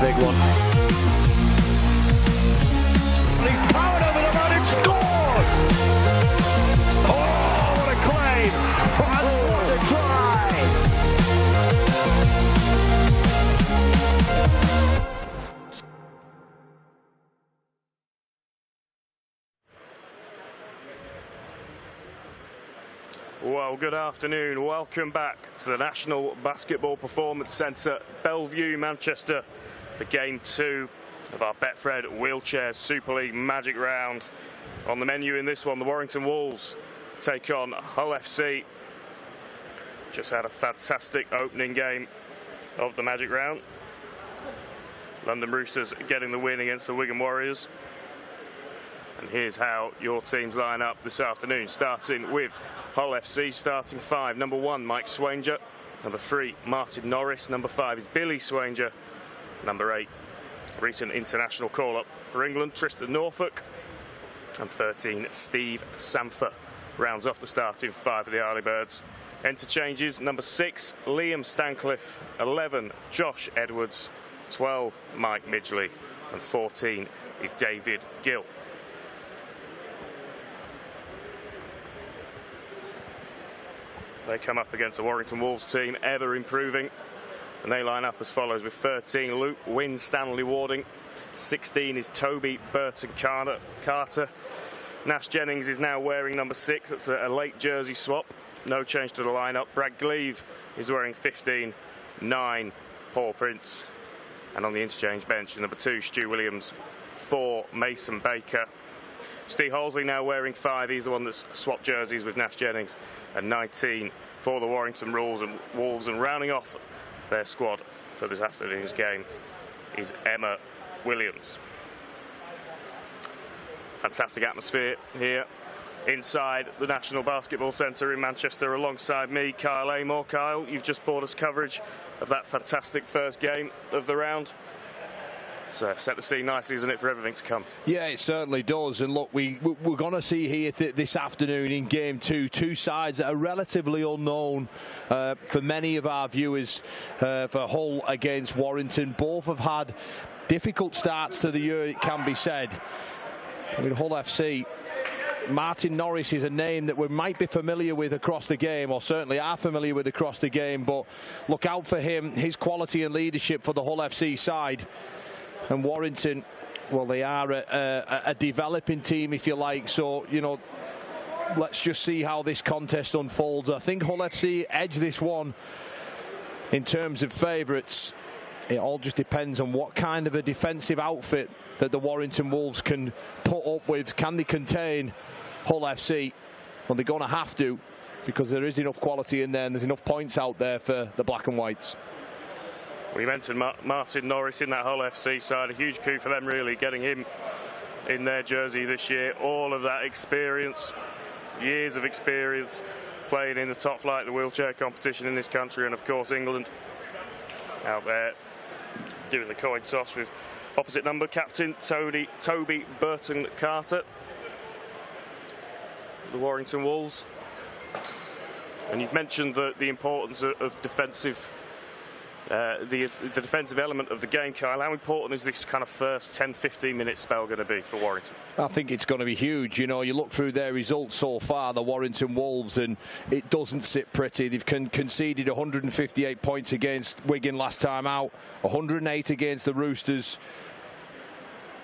big one. He's powered over the man and scored! Oh, what a claim! And what a try! Well, good afternoon. Welcome back to the National Basketball Performance Centre, Bellevue, Manchester, for Game 2 of our Betfred Wheelchair Super League Magic Round. On the menu in this one, the Warrington Wolves take on Hull FC. Just had a fantastic opening game of the Magic Round. London Roosters getting the win against the Wigan Warriors. And here's how your teams line up this afternoon, starting with Hull FC, starting 5. Number 1, Mike Swanger. Number 3, Martin Norris. Number 5 is Billy Swanger. Number 8, recent international call-up for England, Tristan Norfolk. And 13, Steve Samfer rounds off the starting 5 of the Early Birds. Interchanges, number 6, Liam Stancliffe. 11, Josh Edwards. 12, Mike Midgley. And 14 is David Gill. They come up against the Warrington Wolves team, ever improving. And they line up as follows with 13, Luke Stanley Warding. 16 is Toby Burton Carter. Nash Jennings is now wearing number 6. That's a late jersey swap. No change to the lineup. Brad Gleave is wearing 15. 9, Paul Prince. And on the interchange bench, number 2, Stu Williams. 4, Mason Baker. Steve Halsey now wearing 5. He's the one that's swapped jerseys with Nash Jennings. And 19 for the Warrington Wolves. And rounding off their squad for this afternoon's game is Emma Williams. Fantastic atmosphere here inside the National Basketball Centre in Manchester, alongside me, Kyle Amor. Kyle, you've just brought us coverage of that fantastic first game of the round. So set the scene nicely, isn't it, for everything to come? Yeah, it certainly does. And look, we're going to see here this afternoon in Game 2, two sides that are relatively unknown for many of our viewers. For Hull against Warrington, both have had difficult starts to the year, it can be said. I mean, Hull FC, Martin Norris is a name that we might be familiar with across the game, or certainly are familiar with across the game, but look out for him, his quality and leadership for the Hull FC side. And Warrington, well, they are a developing team, if you like. So, you know, let's just see how this contest unfolds. I think Hull FC edge this one in terms of favourites. It all just depends on what kind of a defensive outfit that the Warrington Wolves can put up with. Can they contain Hull FC? Well, they're going to have to, because there is enough quality in there and there's enough points out there for the Black and Whites. We mentioned Martin Norris in that Hull FC side. A huge coup for them, really, getting him in their jersey this year. All of that experience, years of experience, playing in the top flight of the wheelchair competition in this country, and of course England out there doing the coin toss with opposite number captain Toby Burton Carter, the Warrington Wolves. And you've mentioned the importance of defensive. The defensive element of the game, Kyle. How important is this kind of first 10-15 minute spell going to be for Warrington? I think it's going to be huge. You know, you look through their results so far, the Warrington Wolves, and it doesn't sit pretty. They've conceded 158 points against Wigan last time out, 108 against the Roosters,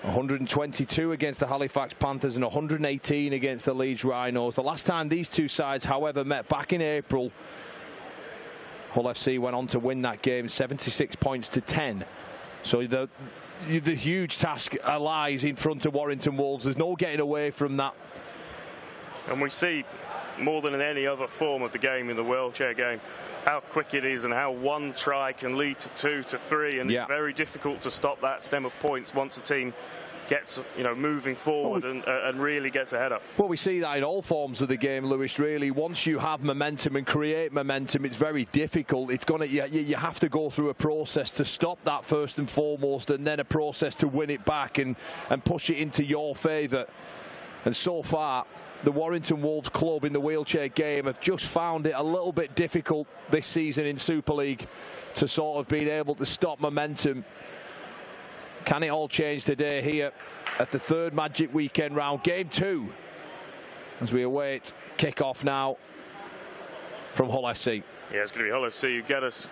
122 against the Halifax Panthers, and 118 against the Leeds Rhinos. The last time these two sides, however, met back in April, Hull FC went on to win that game 76 points to 10. So the huge task lies in front of Warrington Wolves. There's no getting away from that. And we see, more than in any other form of the game, in the wheelchair game, how quick it is and how one try can lead to 2 to 3, and it's very difficult to stop that stem of points once a team gets, you know, moving forward and really gets ahead up. Well, we see that in all forms of the game, Lewis. Really, once you have momentum and create momentum, it's very difficult. It's gonna you have to go through a process to stop that first and foremost, and then a process to win it back and push it into your favour. And so far, the Warrington Wolves club in the wheelchair game have just found it a little bit difficult this season in Super League to sort of being able to stop momentum Can it all change today here at the third Magic Weekend round? Game 2 as we await kick-off now from Hull FC. Yeah, it's going to be Hull FC who get us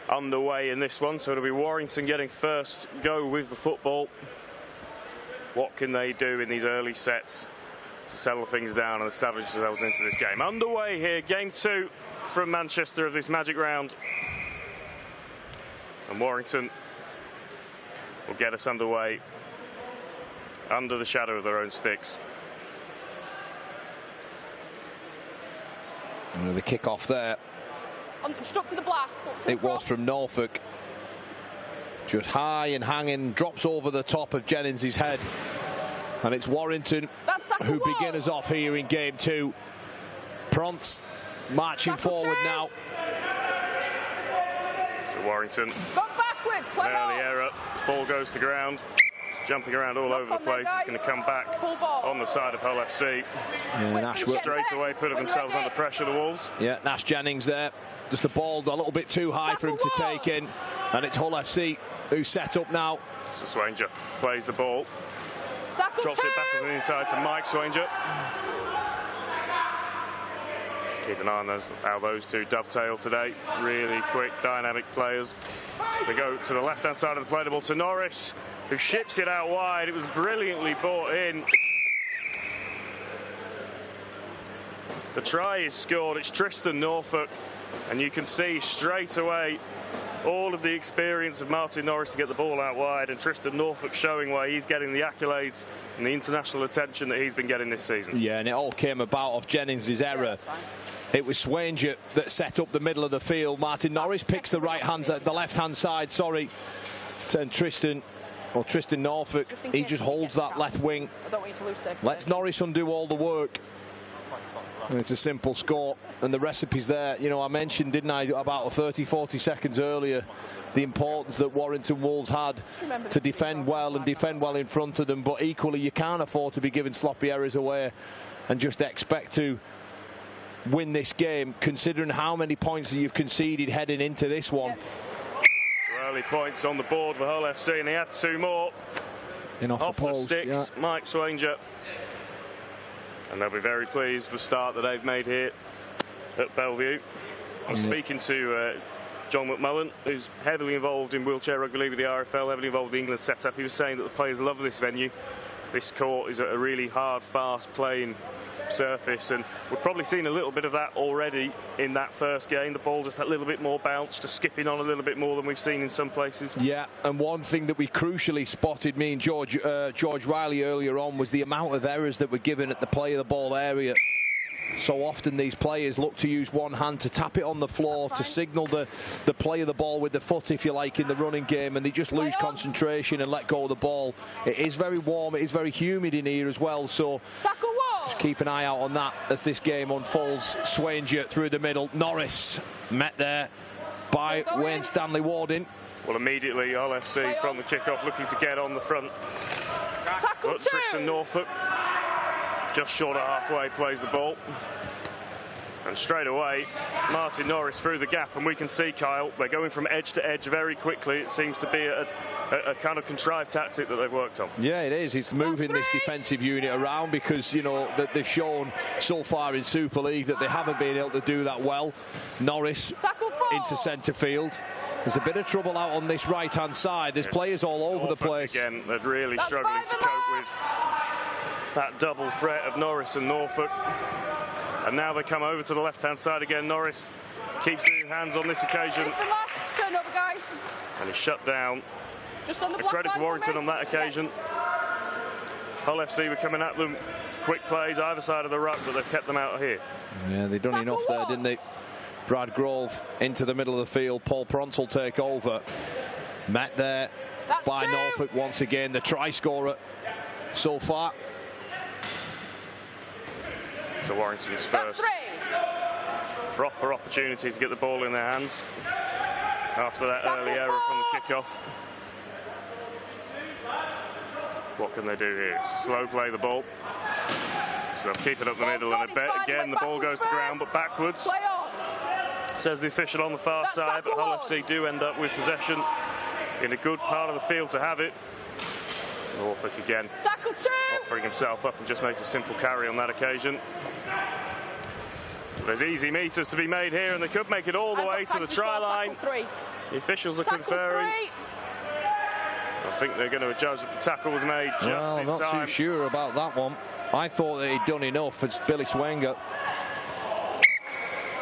underway in this one. So it'll be Warrington getting first go with the football. What can they do in these early sets to settle things down and establish themselves into this game? Underway here, game 2 from Manchester of this Magic round. And Warrington will get us underway under the shadow of their own sticks. And the kick-off there. Struck to the black. It was from Norfolk. Just high and hanging, drops over the top of Jennings' head. And it's Warrington who begin us off here in game 2. Prance marching forward now. So Warrington, Go backwards, play early error, ball goes to ground. It's jumping around all over the place. It's going to come back on the side of Hull FC. Yeah, Nash straight away putting themselves under pressure, the Wolves. Yeah, Nash Jennings there. Just the ball a little bit too high for him to take in. And it's Hull FC who set up now. So Swanger plays the ball. Drops it back on the inside to Mike Swanger. Keep an eye on how those two dovetail today. Really quick, dynamic players. They go to the left-hand side of the play, the ball to Norris, who ships it out wide. It was brilliantly brought in. The try is scored. It's Tristan Norfolk. And you can see straight away all of the experience of Martin Norris to get the ball out wide, and Tristan Norfolk showing why he's getting the accolades and the international attention that he's been getting this season. Yeah, and it all came about off Jennings' error. It was Swanger that set up the middle of the field. Martin Norris picks the the left-hand side, sorry. And Tristan Norfolk, he just holds that left wing. I don't want you to lose it. Lets Norris undo all the work. And it's a simple score, and the recipe's there. You know, I mentioned, didn't I, about 30-40 seconds earlier, the importance that Warrington Wolves had to defend well and defend well in front of them. But equally, you can't afford to be giving sloppy errors away and just expect to win this game, considering how many points that you've conceded heading into this one. So early points on the board for Hull FC, and they had 2 more. Off the sticks, yeah. Mike Swanger. And they'll be very pleased with the start that they've made here at Bellevue. I was speaking to John McMullen, who's heavily involved in wheelchair rugby league with the RFL, heavily involved with the England setup. He was saying that the players love this venue. This court is a really hard, fast playing surface, and we've probably seen a little bit of that already in that first game. The ball just a little bit more bounce, just skipping on a little bit more than we've seen in some places. Yeah, and one thing that we crucially spotted, me and George Riley earlier on, was the amount of errors that were given at the play of the ball area. So often these players look to use one hand to tap it on the floor, to signal the play of the ball with the foot, if you like, in the running game, and they just lose concentration and let go of the ball. It is very warm, it is very humid in here as well, so just keep an eye out on that as this game unfolds. Swanger through the middle. Norris met there by Wayne Stanley Warden. Well, immediately Hull FC from the kickoff looking to get on the front. But Tristan Norfolk, just short of halfway, plays the ball. And straight away, Martin Norris through the gap, and we can see, Kyle, they're going from edge to edge very quickly. It seems to be a kind of contrived tactic that they've worked on. Yeah, it is. It's moving this defensive unit around, because, you know, that they've shown so far in Super League that they haven't been able to do that well. Norris into centre field. There's a bit of trouble out on this right-hand side. There's players all over the place. Again, they're really struggling to cope with that double threat of Norris and Norfolk. And now they come over to the left-hand side again. Norris keeps it in hands on this occasion. Turnover, guys. And he's shut down. Just on the credit to Warrington on that occasion. Hull FC were coming at them. Quick plays either side of the ruck, but they've kept them out of here. Yeah, they've done enough there, didn't they? Brad Grove into the middle of the field. Paul Prance will take over. Met there by Norfolk once again. The try scorer so far. So Warrington's first proper opportunity to get the ball in their hands after that early error from the kickoff. What can they do here? It's a slow play the ball. So they'll keep it up the middle, and again the ball goes to ground, but backwards. Says the official on the far side, but Hull FC do end up with possession in a good part of the field to have it. Norfolk again. Tackle 2. Offering himself up and just makes a simple carry on that occasion. There's easy meters to be made here, and they could make it all the way to the try line. The officials are conferring. I think they're going to judge that the tackle was made just in time. Not too sure about that one. I thought that he'd done enough. It's Billy Swanger.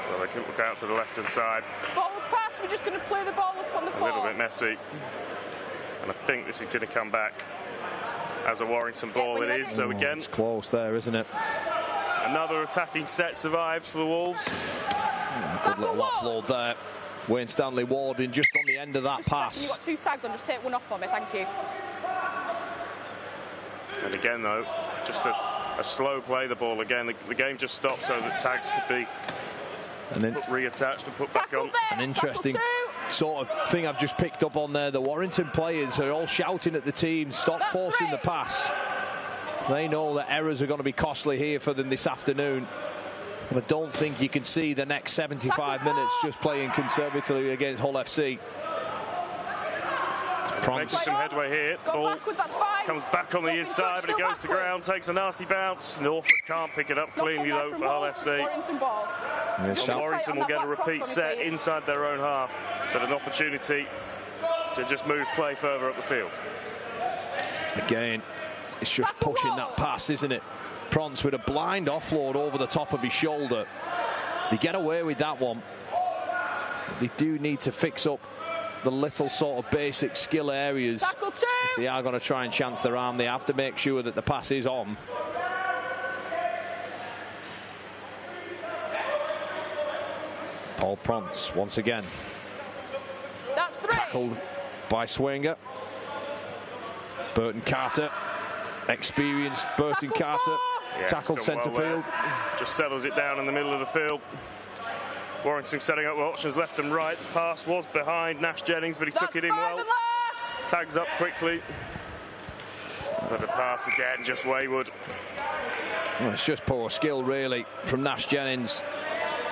Well, they could look out to the left-hand side. Forward pass. We're just going to play the ball up on the floor. A little bit messy. And I think this is going to come back as a Warrington ball. It is. So again, it's close there, isn't it? Another attacking set survived for the Wolves. Good little offload there. Wayne Stanley Warden just on the end of that pass. You've got 2 tags on, just take one off for me, thank you. And again, though, just a slow play the ball again. The game just stopped so that tags could be reattached and put back on. An interesting sort of thing I've just picked up on there. The Warrington players are all shouting at the team, stop forcing the pass. They know that errors are going to be costly here for them this afternoon. But I don't think you can see the next 75 minutes just playing conservatively against Hull FC. Making some headway here. Ball comes back on the inside, but it goes to ground, takes a nasty bounce. Norfolk can't pick it up cleanly, though, for Hull FC. Warrington will get a repeat set inside their own half, but an opportunity to just move play further up the field. Again, it's just pushing that pass, isn't it? Prance with a blind offload over the top of his shoulder. They get away with that one. They do need to fix up the little sort of basic skill areas. If they are going to try and chance their arm, they have to make sure that the pass is on. Paul Prance once again. That's 3. Tackled by Swanger. Burton Carter. Experienced Burton Carter. Tackled centre field. Just settles it down in the middle of the field. Warrington setting up options left and right. The pass was behind Nash Jennings, but he took it in well. Tags up quickly. But the pass again, just wayward. Well, it's just poor skill, really, from Nash Jennings.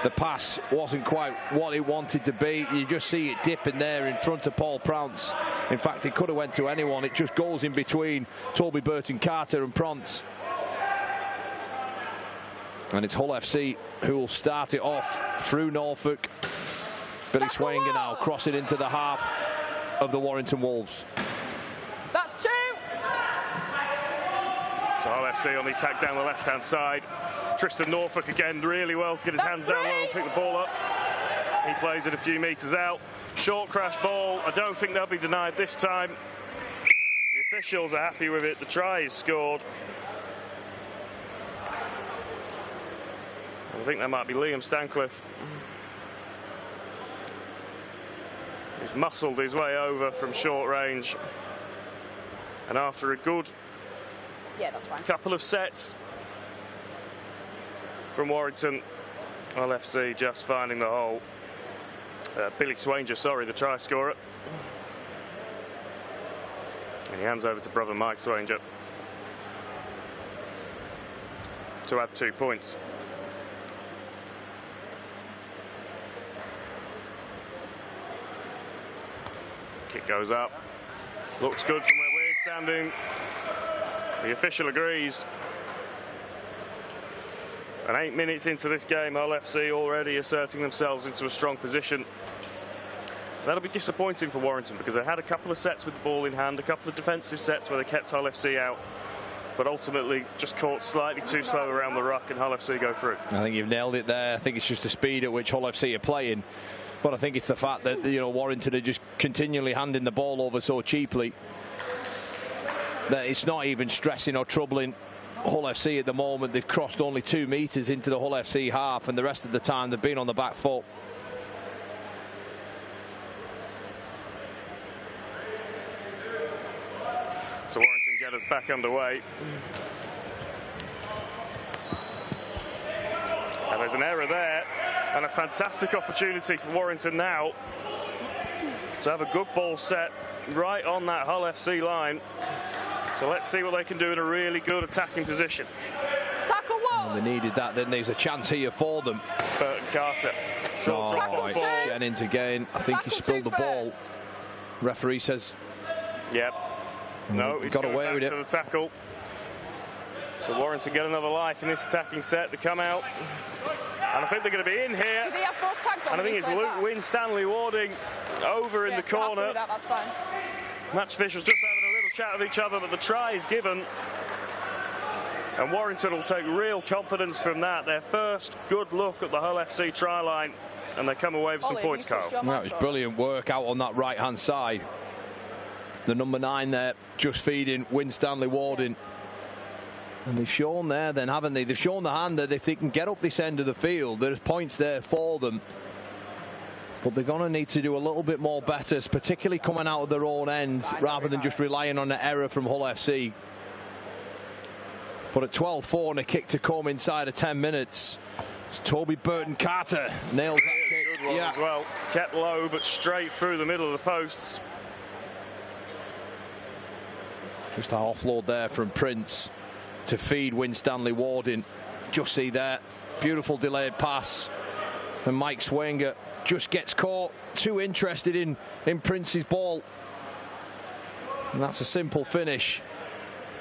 The pass wasn't quite what it wanted to be. You just see it dipping there in front of Paul Prance. In fact, it could have went to anyone. It just goes in between Toby Burton Carter and Prance. And it's Hull FC who will start it off through Norfolk. Billy Swanger now crossing into the half of the Warrington Wolves. That's 2. So Hull FC only tagged down the left-hand side. Tristan Norfolk again really well to get his hands down low and pick the ball up. He plays it a few metres out. Short crash ball. I don't think they'll be denied this time. The officials are happy with it. The try is scored. I think that might be Liam Stancliffe. He's muscled his way over from short range. And after a good couple of sets from Warrington, Hull FC just finding the hole. Billy Swanger, sorry, the try scorer. And he hands over to brother Mike Swanger to add 2 points. Kick goes up. Looks good from where we're standing. The official agrees. And 8 minutes into this game, Hull FC already asserting themselves into a strong position. That'll be disappointing for Warrington because they had a couple of sets with the ball in hand, a couple of defensive sets where they kept Hull FC out, but ultimately just caught slightly too slow around the ruck and Hull FC go through. I think you've nailed it there. I think it's just the speed at which Hull FC are playing. But I think it's the fact that, you know, Warrington are just continually handing the ball over so cheaply that it's not even stressing or troubling Hull FC at the moment. They've crossed only 2 metres into the Hull FC half, and the rest of the time they've been on the back foot. So Warrington get us back underway. And there's an error there, and a fantastic opportunity for Warrington now to have a good ball set right on that Hull FC line. So let's see what they can do in a really good attacking position. Tackle 1. They needed that, then there's a chance here for them. Burton Carter. Short drop ball. Jennings again. I think he spilled the ball. Referee says. Yep. No, he's got going away back with it. to the tackle. So Warrington get another life in this attacking set to come out. And I think they're going to be in here. Did he have both tags on? And I think it's Luke Winstanley Warding over in the corner. That's fine. Match officials just having a little chat with each other, but the try is given. And Warrington will take real confidence from that. Their first good look at the Hull FC try line. And they come away with some points, Carl. That was brilliant work out on that right-hand side. The number 9 there, just feeding Winstanley Warding. And they've shown there then, haven't they? They've shown the hand that if they can get up this end of the field, there's points there for them. But they're going to need to do a little bit more better, particularly coming out of their own end, rather than just relying on an error from Hull FC. But at 12-4 and a kick to come inside of 10 minutes, Toby Burton-Carter nails that kick. Good one as well. Kept low, but straight through the middle of the posts. Just an offload there from Prince to feed Winstanley Warding. Just see that beautiful delayed pass, and Mike Swanger just gets caught, too interested in Prince's ball, and that's a simple finish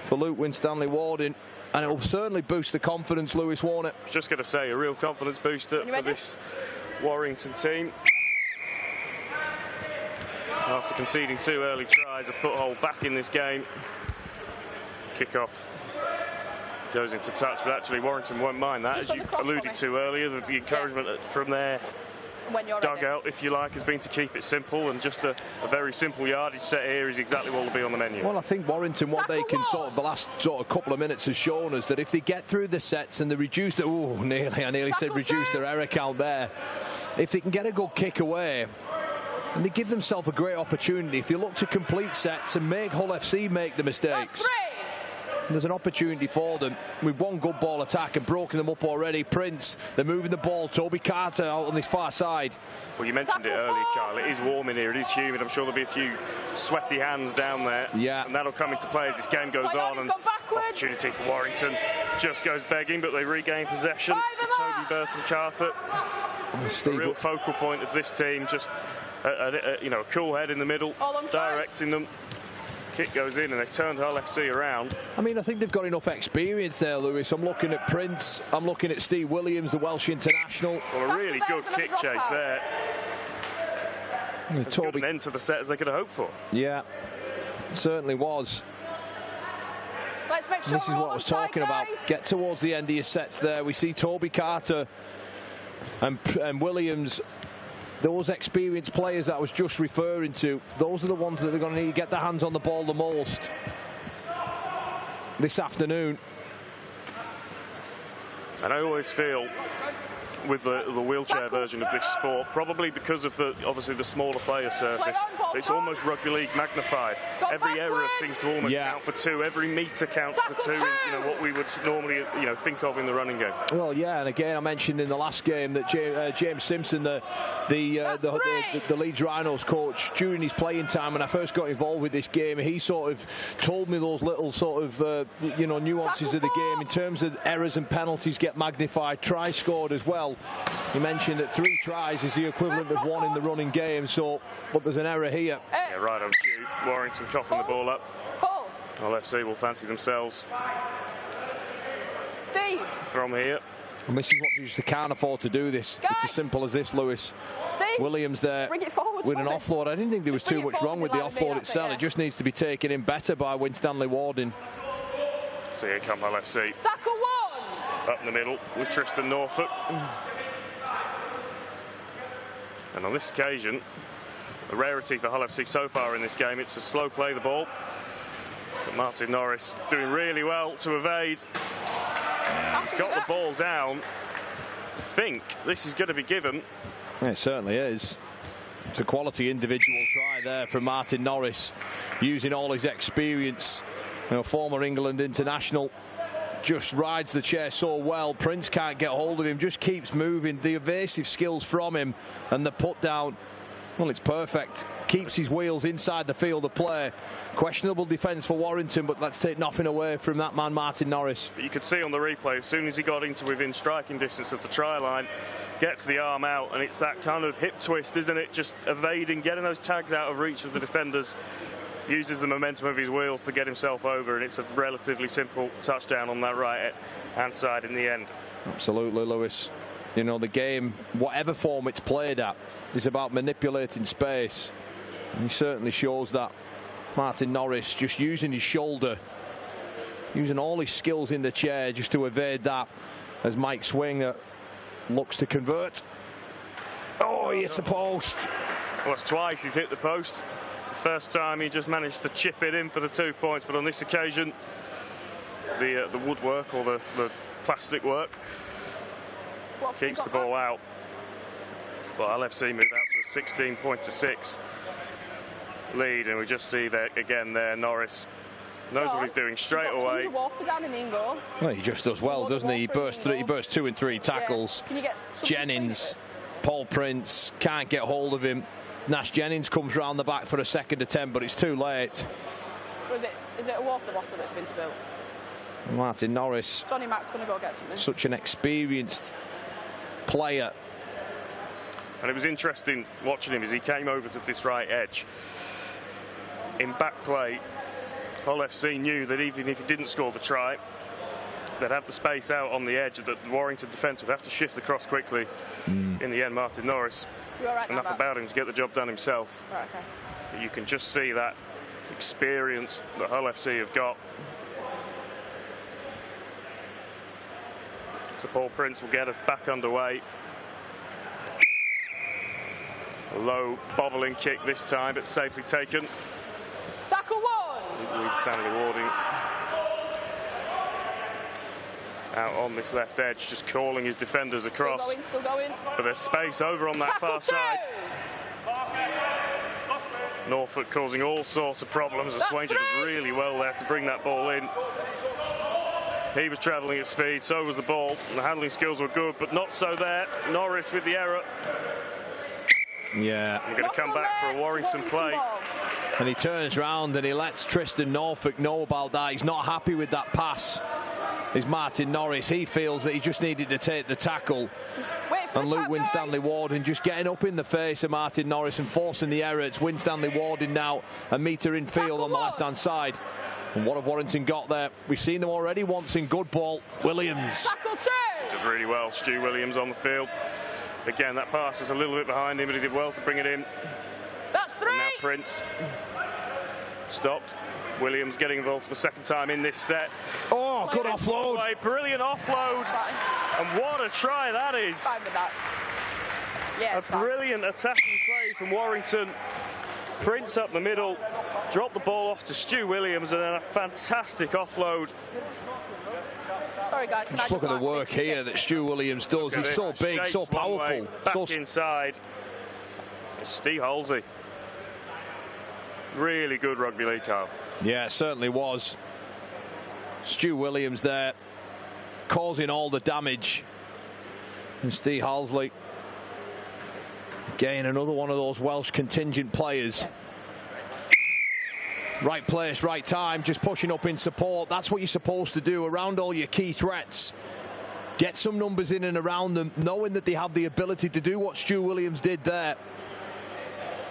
for Luke Winstanley Warding, and it will certainly boost the confidence, Lewis Warner. I was just going to say, a real confidence booster for this Warrington team. After conceding 2 early tries, a foothold back in this game. Kick-off goes into touch, but actually Warrington won't mind that, as you alluded to earlier. The encouragement from their dugout, if you like, has been to keep it simple, and just a very simple yardage set here is exactly what will be on the menu. Well, I think Warrington, what they can the last couple of minutes has shown us that if they get through the sets and they reduce the, I nearly said reduce their error count there. If they can get a good kick away, and they give themselves a great opportunity, if they look to complete sets and make Hull FC make the mistakes. There's an opportunity for them with one good ball attack and broken them up already. Prince, they're moving the ball. Toby Carter out on this far side. Well, you mentioned it earlier, Kyle. It is warm in here. It is humid. I'm sure there'll be a few sweaty hands down there. Yeah. And that'll come into play as this game goes on. And opportunity for Warrington just goes begging, but they regain possession. Toby Burton-Carter, a real focal point of this team. Just a cool head in the middle, directing them. Kick goes in, and they've turned Hull FC around. I mean, I think they've got enough experience there, Lewis. I'm looking at Prince. I'm looking at Steve Williams, the Welsh international. Well, a really good kick chase there. As good an end to the set as they could have hoped for. Yeah, it certainly was. Let's make sure this is what I was talking about. Get towards the end of your sets there. We see Toby Carter and Williams. Those experienced players that I was just referring to, those are the ones that are going to need to get their hands on the ball the most this afternoon. And I always feel with the wheelchair version of this sport, probably because of obviously the smaller player surface, it's almost rugby league magnified. Every error seems to almost count for 2. Every metre counts for 2 in what we would normally think of in the running game. Well, yeah, and again I mentioned in the last game that James Simpson, the Leeds Rhinos coach, during his playing time when I first got involved with this game, he sort of told me those little sort of nuances of the game in terms of errors and penalties get magnified. Tries scored as well. You mentioned that 3 tries is the equivalent of 1 in the running game, but there's an error here. Yeah, right on cue. Warrington coughing the ball up. Hull FC will fancy themselves from here. And this is what they just can't afford to do this. It's as simple as this, Lewis. Williams there with an offload. I didn't think there was too much wrong with the offload itself. It just needs to be taken in better by Winstanley Warding. So here come Hull FC. Tackle 1! Up in the middle with Tristan Norfolk. And on this occasion, a rarity for Hull FC so far in this game, it's a slow play the ball. But Martin Norris doing really well to evade. He's got the ball down. I think this is going to be given. Yeah, it certainly is. It's a quality individual try there from Martin Norris, using all his experience. Former England international. Just rides the chair so well. Prince can't get hold of him, just keeps moving. The evasive skills from him and the put down, well, it's perfect. Keeps his wheels inside the field of play. Questionable defence for Warrington, but let's take nothing away from that man, Martin Norris. But you could see on the replay, as soon as he got into within striking distance of the try line, gets the arm out, and it's that kind of hip twist, isn't it? Just evading, getting those tags out of reach of the defenders. uses the momentum of his wheels to get himself over, and it's a relatively simple touchdown on that right hand side in the end. Absolutely, Lewis. You know, the game, whatever form it's played at, is about manipulating space. And he certainly shows that. Martin Norris just using his shoulder, using all his skills in the chair just to evade that, as Mike Swing looks to convert. Oh, he hits the post. Well, it's twice he's hit the post. The first time he just managed to chip it in for the 2 points, but on this occasion, the woodwork or the plastic work keeps the ball out. But LFC move out to a 16-6 lead, and we just see that again there. Norris knows what he's doing straight away. Water down in goal. Well, he just does well, doesn't he? He bursts 2 and 3 tackles. Yeah. Can you get Jennings, Paul Prince can't get hold of him. Nash Jennings comes round the back for a second attempt, but it's too late. Is it a water bottle that's been spilled? Martin Norris, Johnny Mac's going to go get something. such an experienced player. And it was interesting watching him as he came over to this right edge. In back play, Hull FC knew that even if he didn't score the try, they'd have the space out on the edge, that the Warrington defence would have to shift the cross quickly. In the end, Martin Norris, enough about him to get the job done himself. Right, okay. But you can just see that experience that Hull FC have got. So Paul Prince will get us back underway. A low bobbling kick this time, but safely taken. Tackle one! Lead Stanley Warding out on this left edge, just calling his defenders across. Still going. But there's space over on that Tackle far side. Norfolk causing all sorts of problems, and Swanger does really well there to bring that ball in. He was travelling at speed, so was the ball. And the handling skills were good, but not so there. Norris with the error. Yeah. We're going to come back for a Warrington play. And he turns round and he lets Tristan Norfolk know about that. He's not happy with that pass. Is Martin Norris. He feels that he just needed to take the tackle. And Luke Winstanley Warden just getting up in the face of Martin Norris and forcing the error. It's Winstanley Warden now, a metre in field on the left-hand side. And what have Warrington got there? We've seen them already once in good ball. Williams. Does really well. Stu Williams on the field. Again, that pass was a little bit behind him, but he did well to bring it in. That's three. And now Prince stopped. Williams getting involved for the second time in this set. Oh, good offload. Brilliant offload. And what a try that is. Fine with that. Yeah, a brilliant attacking play from Warrington. Prince up the middle, dropped the ball off to Stu Williams, and then a fantastic offload. Sorry, guys. Just look at the work here that Stu Williams does. He's so big, so powerful. Back inside. It's Steve Halsey. Really good rugby league, Carl. Yeah, it certainly was. Stu Williams there, causing all the damage. And Steve Halsey, again, another one of those Welsh contingent players. Right place, right time, just pushing up in support. That's what you're supposed to do around all your key threats. Get some numbers in and around them, knowing that they have the ability to do what Stu Williams did there.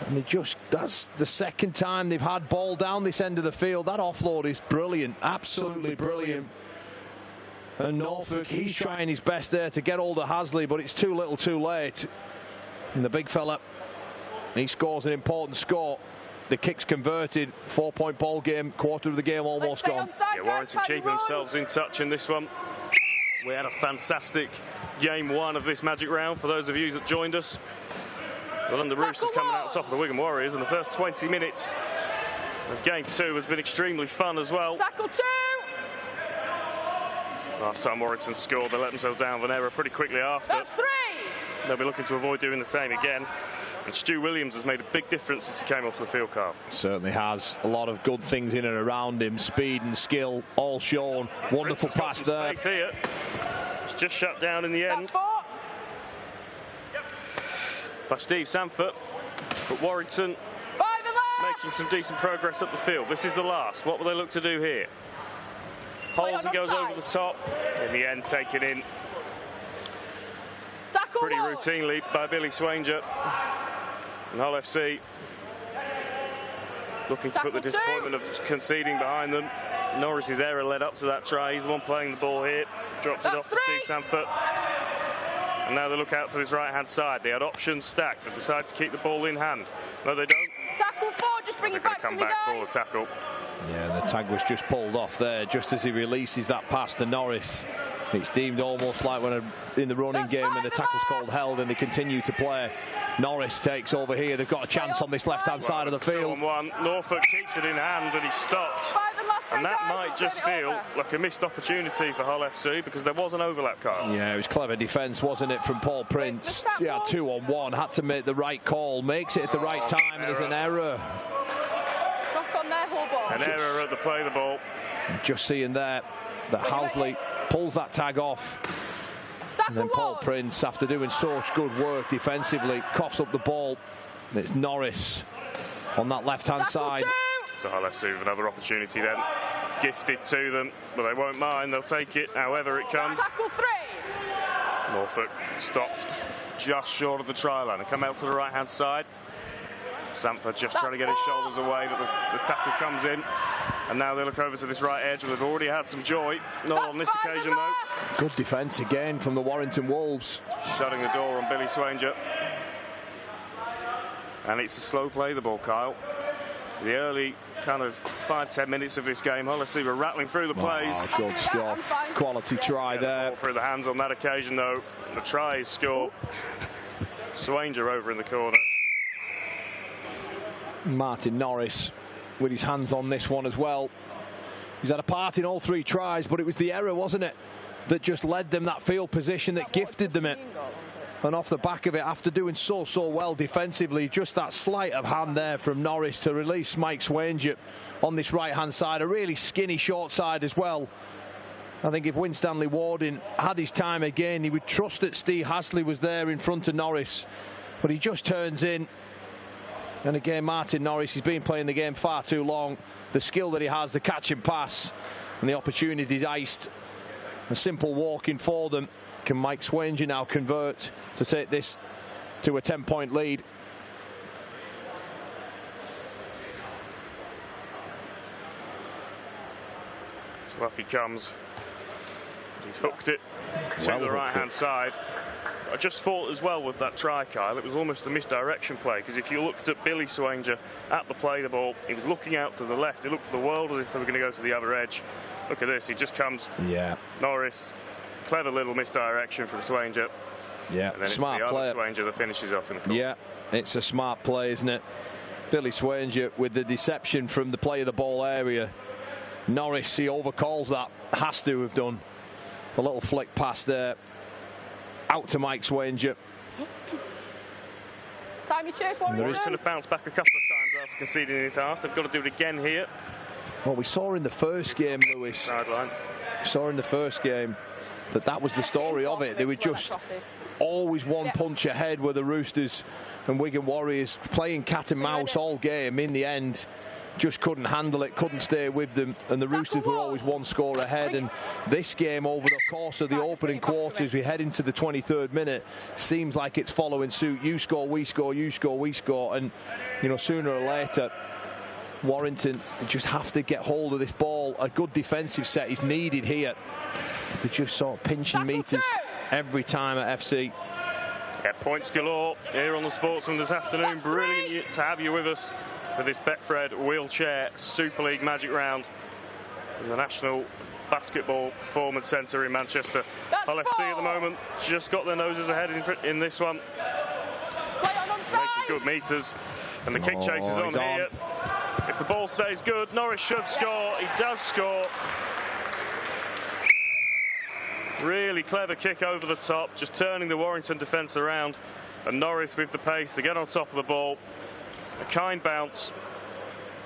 And they just, that's the second time they've had ball down this end of the field. That offload is brilliant, absolutely brilliant. And Norfolk, he's trying his best there to get hold of Hasley, but it's too little too late. And the big fella, he scores an important score. The kick's converted, 4-point ball game, quarter of the game almost gone. Yeah, Warrington keeping themselves in touch in this one. We had a fantastic game one of this Magic Round for those of you that joined us. The London Roosters coming out on top of the Wigan Warriors in the first 20 minutes. As game two has been extremely fun as well. Tackle two! Last time Warrington scored, they let themselves down with an error pretty quickly after. That's three! They'll be looking to avoid doing the same again. And Stu Williams has made a big difference since he came onto the field, Carl. Certainly has. A lot of good things in and around him. Speed and skill all shown. Wonderful pass there. Space here. It's just shut down in the end. That's four. By Steve Sanford. But Warrington making some decent progress up the field. This is the last. What will they look to do here? Halsey goes over the top. In the end, taken in pretty routinely by Billy Swanger. And Hull FC looking to put the disappointment of conceding behind them. Norris's error led up to that try. He's the one playing the ball here. Dropped it off to Steve Sanford. And now they look out to this right-hand side. They had options stacked. They decide to keep the ball in hand. No, they don't. Tackle 4, just bring it back for me, guys. They're going to come back for the tackle. Yeah, the tag was just pulled off there, just as he releases that pass to Norris. It's deemed almost like when in the running game when the tackle's called held and they continue to play. Norris takes over here. They've got a chance on this left-hand side of the field. 2-on-1. Norfolk keeps it in hand and he stopped. And that might just feel like a missed opportunity for Hull FC because there was an overlap, Kyle. Yeah, it was clever defence, wasn't it, from Paul Prince? Yeah, 2-on-1. Had to make the right call. Makes it at the right time. And there's an error. An error at the play the ball. Just seeing there that Housley pulls that tag off. And then Paul Prince, after doing such good work defensively, coughs up the ball. And it's Norris on that left-hand side. So Hull FC with another opportunity then. Gifted to them, but they won't mind. They'll take it however it comes. Tackle 3. Norfolk stopped just short of the try line and come out to the right-hand side. Sanford just trying to get his shoulders away, but the tackle comes in. And now they look over to this right edge where they've already had some joy. Not on this occasion, though. Good defence again from the Warrington Wolves. Shutting the door on Billy Swanger. And it's a slow play, the ball, Kyle. The early kind of 5-10 minutes of this game, Hull FC were rattling through the plays. Oh, good stuff. Quality try there. Through the hands on that occasion, though. The try is scored. Swanger over in the corner. Martin Norris with his hands on this one as well. He's had a part in all 3 tries, but it was the error, wasn't it, that just led them that field position that gifted them it. And off the back of it, after doing so well defensively, just that sleight of hand there from Norris to release Mike Swanger on this right-hand side, a really skinny short side as well. I think if Winstanley Warden had his time again, he would trust that Steve Hasley was there in front of Norris, but he just turns in. And again, Martin Norris, he's been playing the game far too long. The skill that he has, the catch and pass, and the opportunities iced. A simple walk-in for them. Can Mike Swanger now convert to take this to a 10-point lead? So up he comes. He's hooked it to the right-hand side. I just thought as well with that try, Kyle, it was almost a misdirection play, because if you looked at Billy Swanger at the play the ball, he was looking out to the left. He looked for the world as if they were going to go to the other edge. Look at this, he just comes. Yeah. Norris, clever little misdirection from Swanger. Yeah, and then smart it's the play. other Swanger that finishes off in the corner. Yeah, it's a smart play, isn't it? Billy Swanger with the deception from the play of the ball area. Norris, he overcalls that. Has to have done. A little flick pass there. Out to Mike Swanger. Time you chase one. Warrington have bounced back a couple of times after conceding in his half. They've got to do it again here. Well, we saw in the first game, Lewis. Sideline. We saw in the first game that was the story of it. They were just always one punch ahead with the Roosters and Wigan Warriors, playing cat and mouse all game. In the end, just couldn't handle it, couldn't stay with them, and the Roosters were always one score ahead. And this game, over the course of the opening quarters, we head into the 23rd minute, seems like it's following suit. You score, we score, you score, we score, and you know, sooner or later Warrington just have to get hold of this ball. A good defensive set is needed here. They're just sort of pinching meters every time at FC. Yeah, points galore here on the Sportsman this afternoon. Brilliant to have you with us for this Betfred Wheelchair Super League Magic Round in the National Basketball Performance Centre in Manchester. Hull FC at the moment just got their noses ahead in this one. Making good meters, and the kick chase is on here. If the ball stays good, Norris should score. He does score. Really clever kick over the top, just turning the Warrington defence around, and Norris with the pace to get on top of the ball. A kind bounce,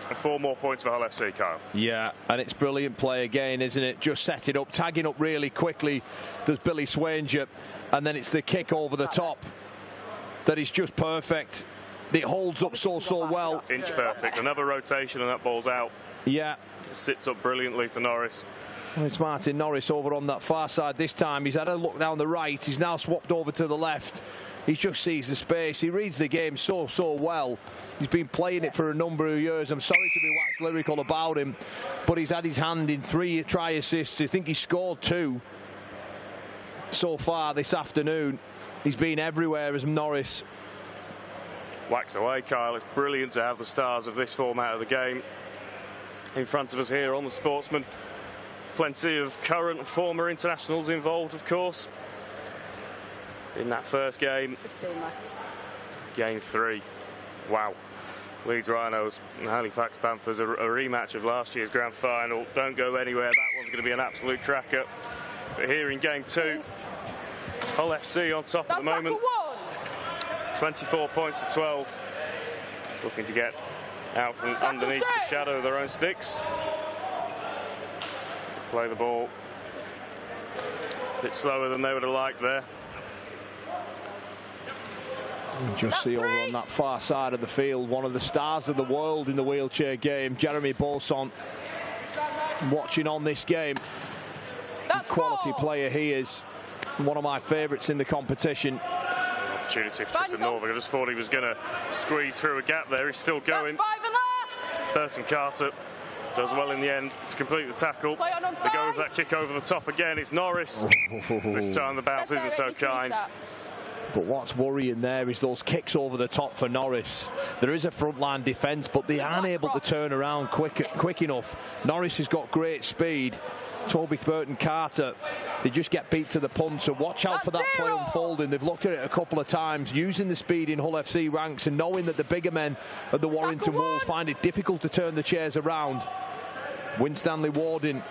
and 4 more points for Hull FC, Kyle. Yeah, and it's brilliant play again, isn't it? Just set it up, tagging up really quickly, does Billy Swanger, and then it's the kick over the top that is just perfect. It holds up so well. Inch perfect. Another rotation and that ball's out. Yeah. It sits up brilliantly for Norris. Well, it's Martin Norris over on that far side this time. He's had a look down the right. He's now swapped over to the left. He just sees the space. He reads the game so well. He's been playing it for a number of years. I'm sorry to be wax lyrical about him, but he's had his hand in 3 try assists. I think he scored 2 so far this afternoon. He's been everywhere as Norris. Wax away, Kyle. It's brilliant to have the stars of this format of the game in front of us here on the Sportsman. Plenty of current and former internationals involved, of course, in that first game. Game 3. Wow. Leeds Rhinos and Halifax Panthers, a rematch of last year's grand final. Don't go anywhere. That one's going to be an absolute cracker. But here in game 2, Hull FC on top at the moment. 24 points to 12. Looking to get out from underneath the shadow of their own sticks. Play the ball a bit slower than they would have liked there. You just see over on that far side of the field, one of the stars of the world in the wheelchair game, Jeremy Bolson, watching on this game. Quality player he is. One of my favourites in the competition. Opportunity for Tristan Norfolk. I just thought he was going to squeeze through a gap there. He's still going. Burton Carter does well in the end to complete the tackle. They go with that kick over the top again. It's Norris. This time the bounce isn't so kind. But what's worrying there is those kicks over the top for Norris. There is a frontline defence, but they aren't able to turn around quick enough. Norris has got great speed. Toby Burton Carter, they just get beat to the punch. So watch out for that play unfolding. They've looked at it a couple of times, using the speed in Hull FC ranks and knowing that the bigger men of the Warrington Wolves find it difficult to turn the chairs around. Winstanley Warden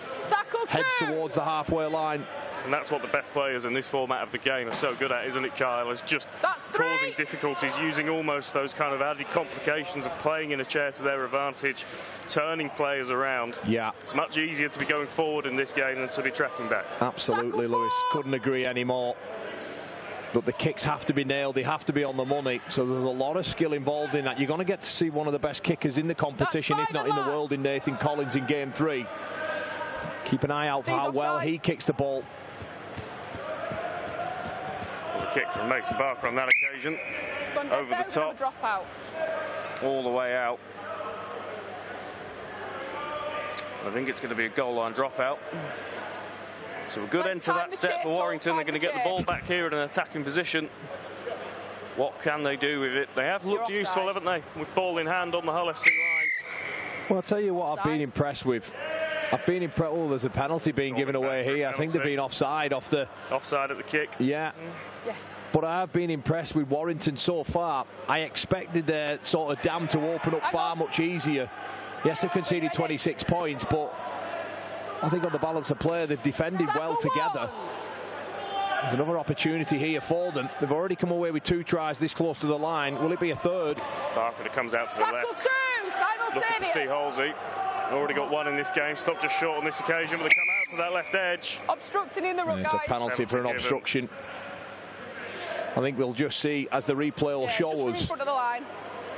heads towards the halfway line. And that's what the best players in this format of the game are so good at, isn't it, Kyle? Is just causing difficulties, using almost those kind of added complications of playing in a chair to their advantage, turning players around. Yeah. It's much easier to be going forward in this game than to be tracking back. Absolutely, Lewis. Couldn't agree anymore. But the kicks have to be nailed. They have to be on the money. So there's a lot of skill involved in that. You're going to get to see one of the best kickers in the competition, if not in the world, in Nathan Collins in game 3. Keep an eye out for how well he kicks the ball. The kick from Mason Barker on that occasion. Over the top. All the way out. I think it's going to be a goal line dropout. So a good end to that set for Warrington. They're going to get the ball back here in an attacking position. What can they do with it? They have looked useful, haven't they? With ball in hand on the Hull FC line. Well, I'll tell you what I've been impressed with. I've been impressed. Oh, there's a penalty being given away here. I think they've been offside off the... Offside at the kick. Yeah. But I've been impressed with Warrington so far. I expected their sort of dam to open up far much easier. Yes, they've conceded 26 points, but I think on the balance of play, they've defended well together. There's another opportunity here for them. They've already come away with 2 tries this close to the line. Will it be a third? Barker that comes out to the left. Looking for Steve Halsey. Already got 1 in this game. Stopped just short on this occasion, but they come out to that left edge. Obstructing in the ruck, It's a penalty for an obstruction. I think we'll just see as the replay will show us.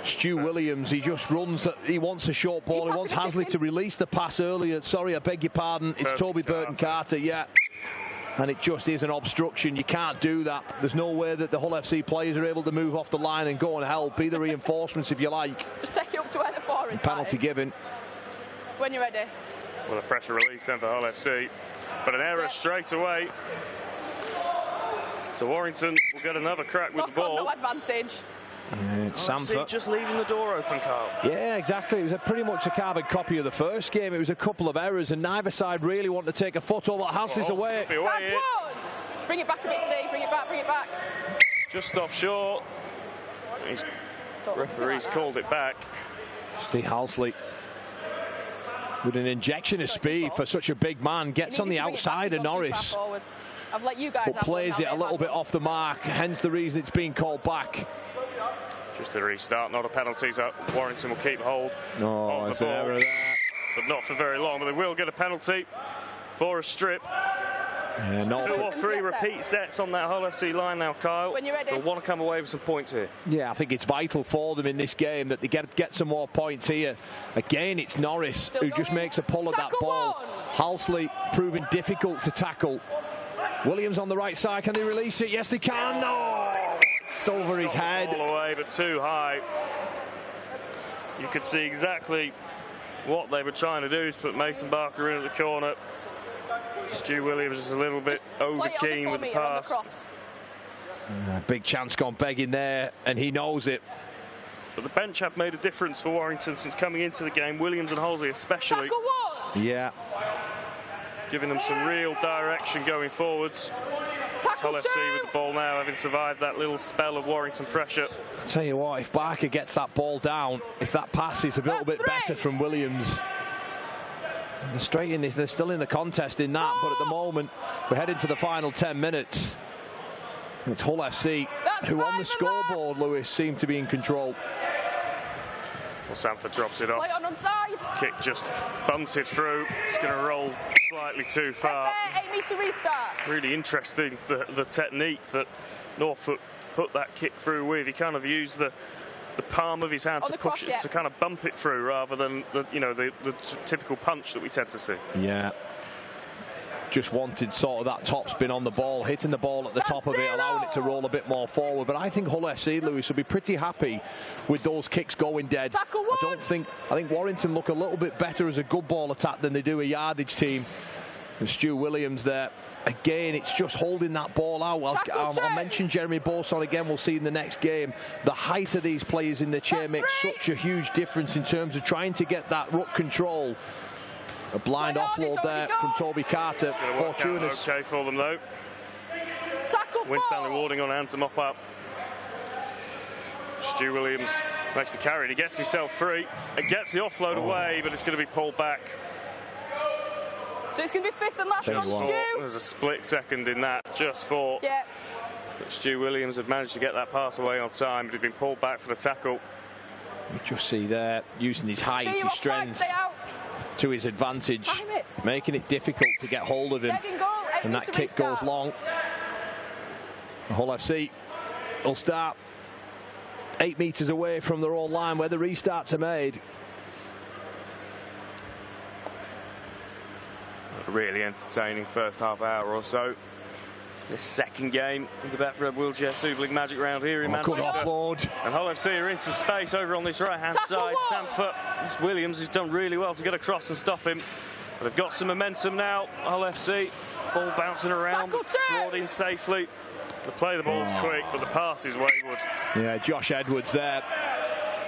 Stu Williams, he just runs, he wants a short ball. He wants Hasley to release the pass earlier. Sorry, I beg your pardon. It's Toby Burton Carter, yeah. And it just is an obstruction. You can't do that. There's no way that the Hull FC players are able to move off the line and go and help. Be the reinforcements if you like. Just take it up to where the 4 is. Penalty given. When you're ready. Well, a pressure release then for Hull FC. But an error straight away. So Warrington will get another crack with the ball. No advantage. It's Samford just leaving the door open, Carl. Yeah, exactly. It was pretty much a carbon copy of the first game. It was a couple of errors, and neither side really wanted to take a foot over. Hasley's away. Bring it back a bit, Steve. Bring it back, bring it back. Just stopped short. Referee's called it back. Steve Halsley, with an injection of speed for such a big man, gets on the outside of Norris. I've let you guys but plays it a little bit off the mark, hence the reason it's being called back. Just a restart, not a penalty, so Warrington will keep hold of the ball. There. But not for very long, but they will get a penalty for a strip. Yeah, 2 or 3 repeat sets on that Hull FC line now, Kyle. When you're ready. They'll want to come away with some points here. Yeah, I think it's vital for them in this game that they get some more points here. Again, it's Norris who just makes a pull at that ball. Halsley proving difficult to tackle. Williams on the right side, can they release it? Yes, they can. No! It's over his head. All the way, but too high. You could see exactly what they were trying to do to put Mason Barker in at the corner. Stu Williams is a little bit over keen with the pass. Big chance gone begging there, and he knows it. But the bench have made a difference for Warrington since coming into the game. Williams and Halsey especially. Yeah. Giving them some real direction going forwards. Hull FC with the ball now, having survived that little spell of Warrington pressure. I'll tell you what, if Barker gets that ball down, if that pass is a little bit better from Williams, they're straight in. They're still in the contest in that, but at the moment we're heading to the final 10 minutes. It's Hull FC who on the scoreboard, Lewis, seem to be in control. Well, Sanford drops it off. Kick just bunted through. It's going to roll slightly too far. 8-metre restart. Really interesting, the technique that Norfolk put that kick through with. He kind of used the palm of his hand to push it, to kind of bump it through, rather than the typical punch that we tend to see. Yeah. Just wanted sort of that top spin on the ball, hitting the ball at the top of it, allowing it to roll a bit more forward. But I think Hull FC, Lewis, will be pretty happy with those kicks going dead. I think Warrington look a little bit better as a good ball attack than they do a yardage team. And Stu Williams there. Again, it's just holding that ball out. I'll mention Jeremy Bourson again. We'll see in the next game. The height of these players in the chair makes such a huge difference in terms of trying to get that ruck control. A blind offload there from Toby Carter. Fortuitous. Okay for them though. Winstanley Warding on hand to mop up. Stu Williams makes the carry. He gets himself free. It gets the offload away, but it's going to be pulled back. So it's going to be fifth and last on Stu. There's a split second in that, just for. Yeah. But Stu Williams had managed to get that pass away on time, but he'd been pulled back for the tackle. You just see there, using his height, his strength to his advantage, making it difficult to get hold of him. And that kick goes long. Hull FC will start 8 metres away from their own line where the restarts are made. A really entertaining first half hour or so. This second game of the Betfred Wheelchair Super League Magic Round here in Manchester. Good offload. And Hull FC are in some space over on this right-hand side. Sanford, it's Williams who's done really well to get across and stop him. But they've got some momentum now. Hull FC, ball bouncing around, brought in safely. The play of the ball's quick, but the pass is wayward. Yeah, Josh Edwards there.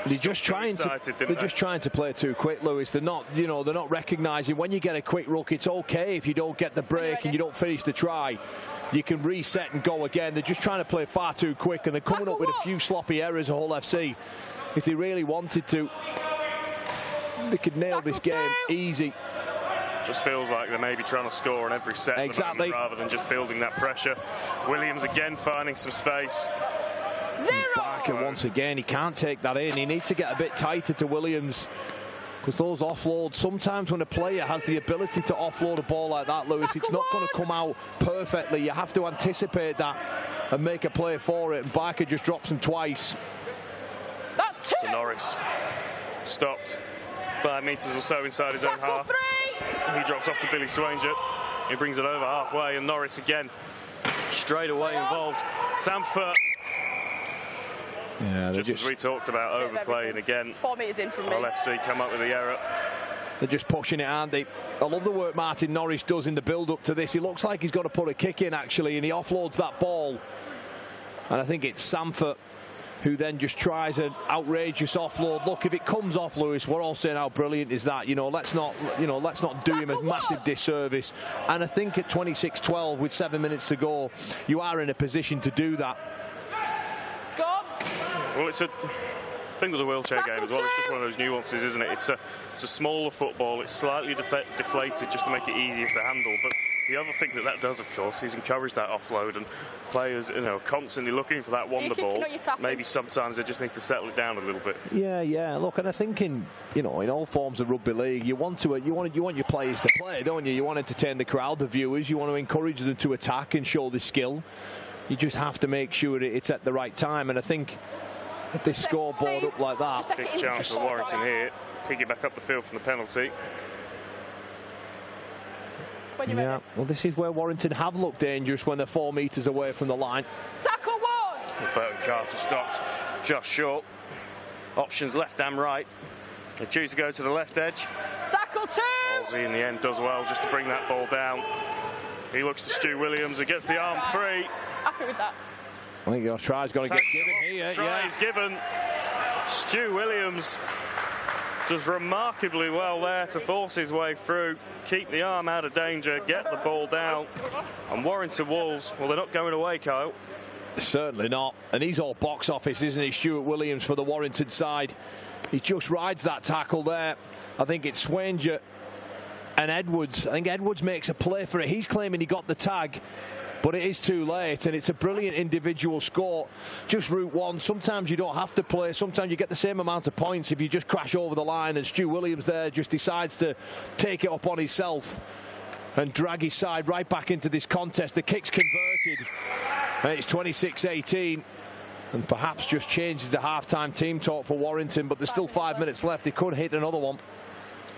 They're just trying to play too quick, Lewis. They're not, they're not recognising when you get a quick ruck. It's okay if you don't get the break and you don't finish the try. You can reset and go again. They're just trying to play far too quick, and they're coming up with a few sloppy errors at Hull FC. If they really wanted to, they could nail this game easy. Just feels like they may be trying to score on every set exactly, rather than just building that pressure. Williams again finding some space. Barker once again, he can't take that in. He needs to get a bit tighter to Williams, because those offloads, sometimes when a player has the ability to offload a ball like that, Lewis, it's not going to come out perfectly. You have to anticipate that and make a play for it, and Barker just drops him twice. So Norris stopped 5 metres or so inside his own half. He drops off to Billy Swanger. He brings it over halfway, and Norris again straight away involved. Sanford. Yeah, just as we talked about, overplaying again. 4 metres in from me. Hull FC come up with the error. They're just pushing it, aren't they? I love the work Martin Norris does in the build-up to this. He looks like he's got to put a kick in, actually, and he offloads that ball. And I think it's Sanford who then just tries an outrageous offload. Look, if it comes off, Lewis, we're all saying how brilliant is that. Let's not do him a massive disservice. And I think at 26-12 with 7 minutes to go, you are in a position to do that. It's gone. Well, it's a thing with the wheelchair game as well. It's just one of those nuances, isn't it? It's a smaller football. It's slightly deflated just to make it easier to handle. But the other thing that does, of course, is encourage that offload, and players, constantly looking for that wonder ball. Maybe sometimes they just need to settle it down a little bit. Yeah. Look, and I think in all forms of rugby league, you want your players to play, don't you? You want to entertain the crowd, the viewers. You want to encourage them to attack and show the skill. You just have to make sure it's at the right time. And I think if this scoreboard up like that, big chance for Warrington here. Pick it back up the field from the penalty. Yeah, well, this is where Warrington have looked dangerous when they're 4 metres away from the line. Tackle one! Burton Carter stopped just short. Options left and right. They choose to go to the left edge. Tackle 2! Halsey in the end does well just to bring that ball down. He looks to Stu Williams and gets the arm free. Happy with that. I think your try's got to get given here. Try is given. Stu Williams does remarkably well there to force his way through, keep the arm out of danger, get the ball down. And Warrington Wolves, well, they're not going away, Kyle. Certainly not. And he's all box office, isn't he? Stuart Williams for the Warrington side. He just rides that tackle there. I think it's Swanger and Edwards. I think Edwards makes a play for it. He's claiming he got the tag, but it is too late, and it's a brilliant individual score. Just route one. Sometimes you don't have to play. Sometimes you get the same amount of points if you just crash over the line, and Stu Williams there just decides to take it up on himself and drag his side right back into this contest. The kick's converted, and it's 26-18. And perhaps just changes the half-time team talk for Warrington, but there's still 5 minutes left. They could hit another one.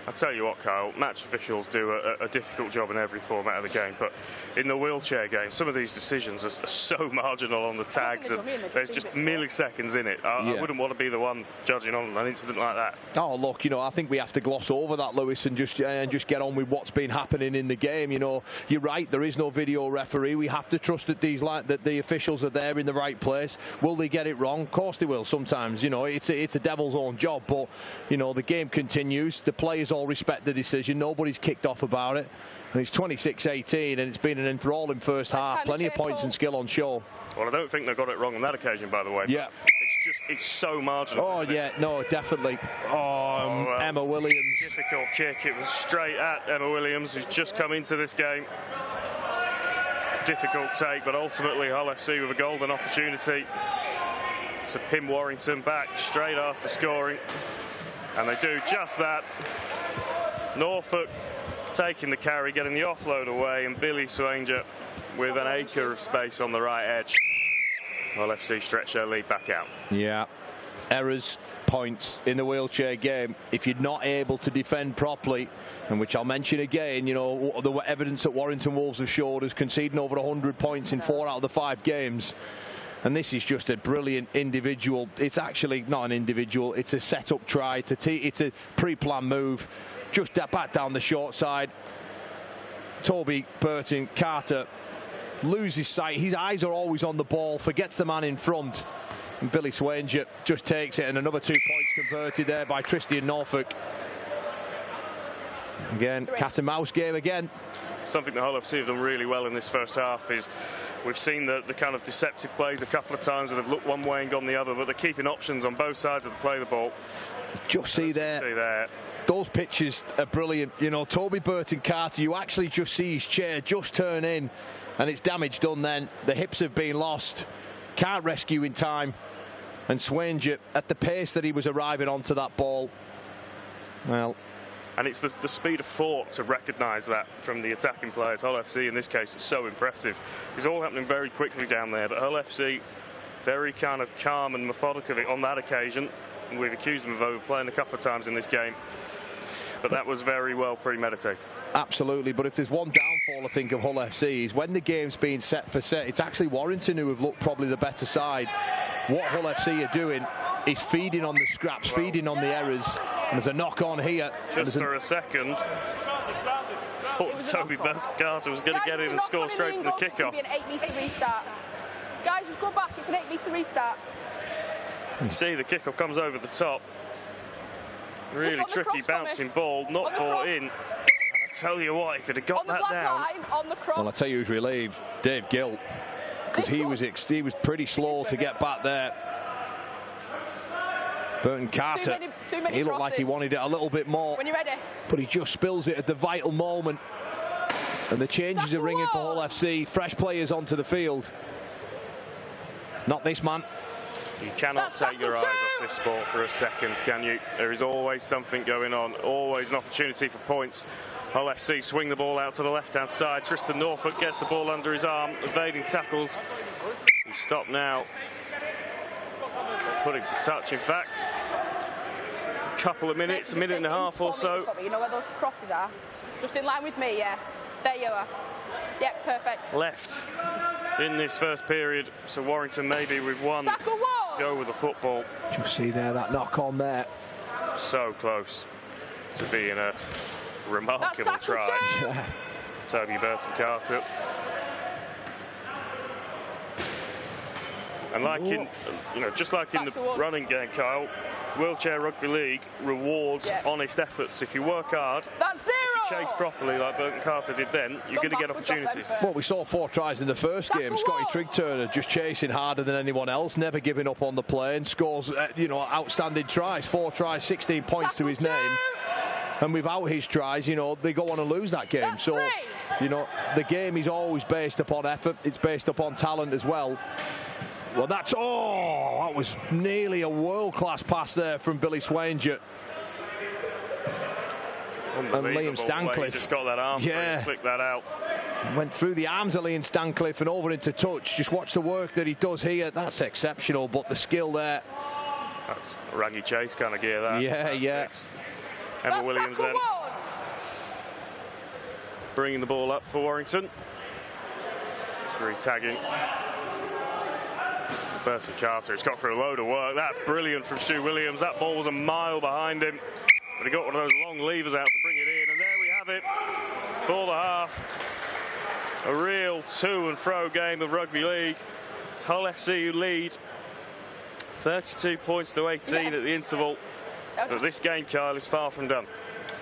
I'll tell you what, Kyle, match officials do a difficult job in every format of the game, but in the wheelchair game, some of these decisions are so marginal on the tags, and there's just milliseconds in it. I wouldn't want to be the one judging on an incident like that. Oh, look, you know, I think we have to gloss over that, Lewis, and just get on with what's been happening in the game. You know, you're right, there is no video referee. We have to trust that that the officials are there in the right place. Will they get it wrong? Of course they will sometimes. You know, it's a devil's own job, but, you know, the game continues. The players all respect the decision. Nobody's kicked off about it. And it's 26-18, and it's been an enthralling first half. Plenty of points and skill on show. Well, I don't think they got it wrong on that occasion, by the way. Yeah. It's so marginal. Oh, yeah, no, definitely. Emma Williams. Difficult kick. It was straight at Emma Williams, who's just come into this game. Difficult take, but ultimately Hull FC with a golden opportunity to pin Warrington back straight after scoring. And they do just that. Norfolk taking the carry, getting the offload away, and Billy Swanger with an acre of space on the right edge. Hull FC stretch their lead back out. Yeah. Errors, points in the wheelchair game. If you're not able to defend properly, and which I'll mention again, you know, the evidence that Warrington Wolves have showed is conceding over 100 points in 4 out of the 5 games. And this is just a brilliant individual. It's actually not an individual. It's a set-up try. It's a pre-planned move. Just back down the short side. Toby Burton Carter loses sight. His eyes are always on the ball. Forgets the man in front. And Billy Swanger just takes it. And another 2 points converted there by Tristan Norfolk. Again, cat and mouse game again. Something that Hull FC have done really well in this first half is we've seen the kind of deceptive plays a couple of times where they've looked one way and gone the other, but they're keeping options on both sides of the play the ball. Just see there. Those pitches are brilliant. You know, Toby Burton Carter, you actually just see his chair just turn in, and it's damage done then. The hips have been lost. Can't rescue in time. And Swanger, at the pace that he was arriving onto that ball, well... And it's the speed of thought to recognise that from the attacking players. Hull FC, in this case, it's so impressive. It's all happening very quickly down there, but Hull FC, very kind of calm and methodical on that occasion. We've accused them of overplaying a couple of times in this game, but that was very well premeditated. Absolutely, but if there's one downfall, I think, of Hull FC is when the game's being set for set, it's actually Warrington who have looked probably the better side. What Hull FC are doing is feeding on the scraps, feeding on the errors. And there's a knock on here. Just for a second, thought Toby Carter was going to get in and score straight from the kickoff. It's an 8-metre restart. Guys, just go back. It's an 8-metre restart. You see the kickoff comes over the top. Really tricky bouncing ball, not brought in. And I tell you what, if it had got that down. Well, I tell you who's relieved, Dave Gill, because he was pretty slow to get back there. Burton Carter, he looked like he wanted it a little bit more. When you're ready. But he just spills it at the vital moment. And the changes are ringing for Hull FC. Fresh players onto the field. Not this man. You cannot take your eyes off this sport for a second, can you? There is always something going on. Always an opportunity for points. Hull FC swing the ball out to the left-hand side. Tristan Norfolk gets the ball under his arm, evading tackles. He's stopped now. Put him to touch, in fact. A couple of minutes, a minute and a half or so. You know where those crosses are? Just in line with me, yeah. There you are. Yep, perfect. Left. in this first period, so Warrington maybe with one go with the football. You see there, that knock on there. So close to being a remarkable try. Toby Burton-Carter. And like in, just like in the running game, Kyle, Wheelchair Rugby League rewards honest efforts. If you work hard, if you chase properly like Burton-Carter did then, you're going to get opportunities. Well, we saw 4 tries in the first game. Scotty Trigg-Turner just chasing harder than anyone else, never giving up on the play, and scores, outstanding tries. 4 tries, 16 points to his name. And without his tries, they go on and lose that game. So, the game is always based upon effort. It's based upon talent as well. Well, that was nearly a world-class pass there from Billy Swanger. And Liam Stancliffe just got that arm and flicked that out. Went through the arms of Liam Stancliffe and over into touch. Just watch the work that he does here. That's exceptional, but the skill there. That's Raggy Chase kind of gear, that. Yeah. Emma Williams then. Bringing the ball up for Warrington. Just re-tagging. Burton-Carter has got through a load of work. That's brilliant from Stu Williams. That ball was a mile behind him. But he got one of those long levers out to bring it in. And there we have it for the half. A real to and fro game of rugby league. It's Hull FC who lead 32 points to 18 at the interval. But this game, Kyle, is far from done.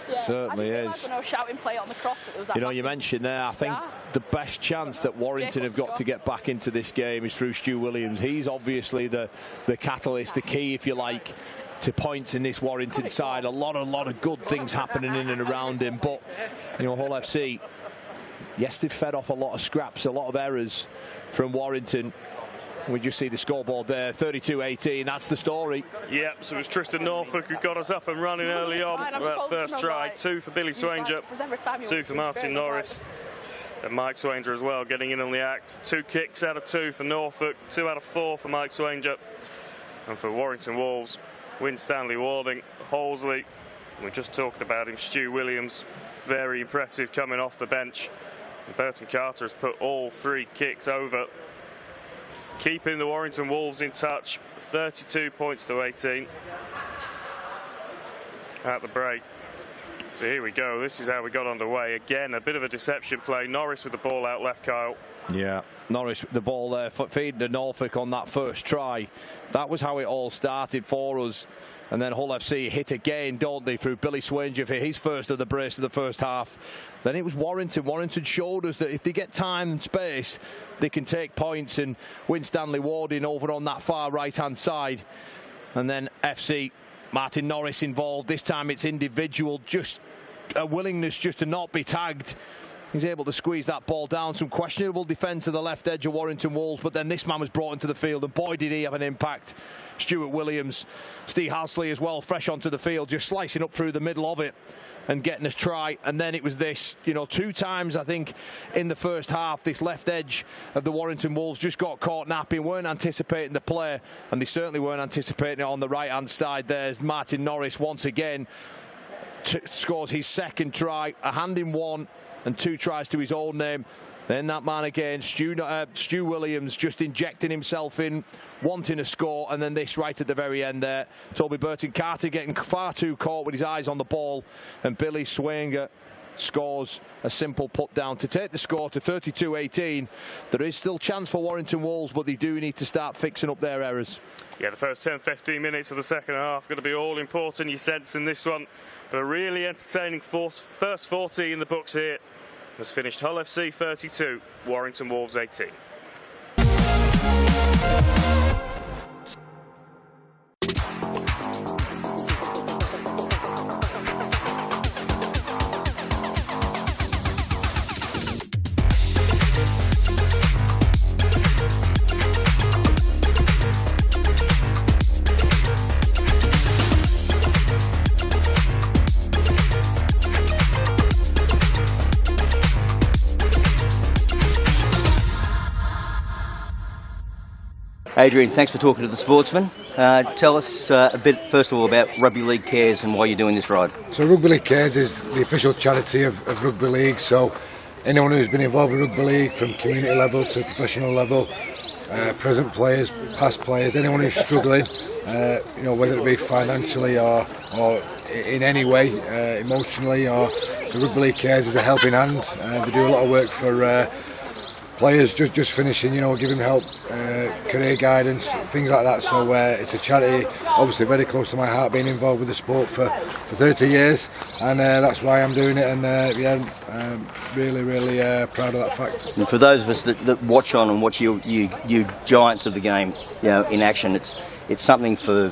Yeah, certainly is. When I was shouting play on the cross, it was that you mentioned there, I think the best chance that Warrington have got to get back into this game is through Stu Williams. He's obviously the catalyst, the key, if you like, to points in this Warrington side. A lot of good things happening in and around him. But, Hull FC, yes, they've fed off a lot of scraps, a lot of errors from Warrington. We just see the scoreboard there, 32-18, that's the story. Yep, so it was Tristan Norfolk who got us up and running early on that first try. 2 for Billy Swanger, 2 for Martin Norris, and Mike Swanger as well, getting in on the act. 2 kicks out of 2 for Norfolk, 2 out of 4 for Mike Swanger. And for Warrington Wolves, Winstanley Warding, Holsley, we just talked about him, Stu Williams, very impressive coming off the bench. And Burton-Carter has put all 3 kicks over, keeping the Warrington Wolves in touch. 32 points to 18 at the break. So here we go. This is how we got underway. Again, a bit of a deception play. Norris with the ball out left, Kyle. Yeah, Norris with the ball there, feeding to Norfolk on that first try. That was how it all started for us. And then Hull FC hit again, don't they, through Billy Swanger for his first of the brace of the first half. Then it was Warrington. Warrington showed us that if they get time and space, they can take points, and Winstanley Warding over on that far right-hand side. And then FC, Martin Norris involved. This time it's individual, just a willingness just to not be tagged. He's able to squeeze that ball down. Some questionable defence to the left edge of Warrington Wolves, but then this man was brought into the field, and boy did he have an impact. Stuart Williams, Steve Halsley as well, fresh onto the field, just slicing up through the middle of it and getting a try. And then it was this, 2 times I think in the first half, this left edge of the Warrington Wolves just got caught napping, weren't anticipating the play, and they certainly weren't anticipating it on the right hand side. There's Martin Norris once again scores his second try, a hand in one and 2 tries to his own name. Then that man again, Stu Williams, just injecting himself in, wanting a score, and then this right at the very end there. Toby Burton-Carter getting far too caught with his eyes on the ball, and Billy Swanger scores a simple put down to take the score to 32-18. There is still chance for Warrington Wolves, but they do need to start fixing up their errors. Yeah, the first 10-15 minutes of the second half going to be all important, you sense, in this one. But a really entertaining first 40 in the books here. Has finished Hull FC 32, Warrington Wolves 18. Adrian, thanks for talking to the Sportsman. Tell us a bit, first of all, about Rugby League Cares and why you're doing this ride. So Rugby League Cares is the official charity of Rugby League. So anyone who's been involved with rugby league from community level to professional level, present players, past players, anyone who's struggling, whether it be financially or in any way, emotionally, or so Rugby League Cares is a helping hand. They do a lot of work for players just finishing, giving help, career guidance, things like that. So it's a charity, obviously very close to my heart, being involved with the sport for 30 years, and that's why I'm doing it. And I'm really proud of that fact. And for those of us that watch on and watch you giants of the game, in action, it's something for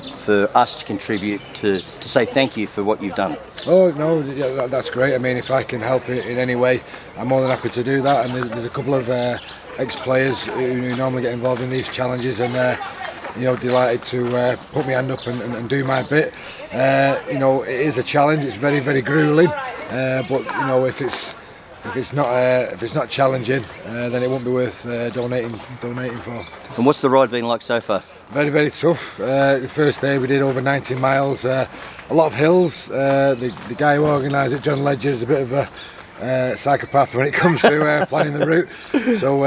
us to contribute to say thank you for what you've done. Oh no, yeah, that's great. I mean, if I can help it in any way, I'm more than happy to do that. And there's a couple of ex-players who normally get involved in these challenges, and delighted to put my hand up and do my bit. It is a challenge. It's very grueling, but if it's not challenging, then it won't be worth donating for. And what's the ride been like so far? Very tough. The first day we did over 90 miles, a lot of hills. The guy who organised it, John Ledger, is a bit of a psychopath when it comes to planning the route. So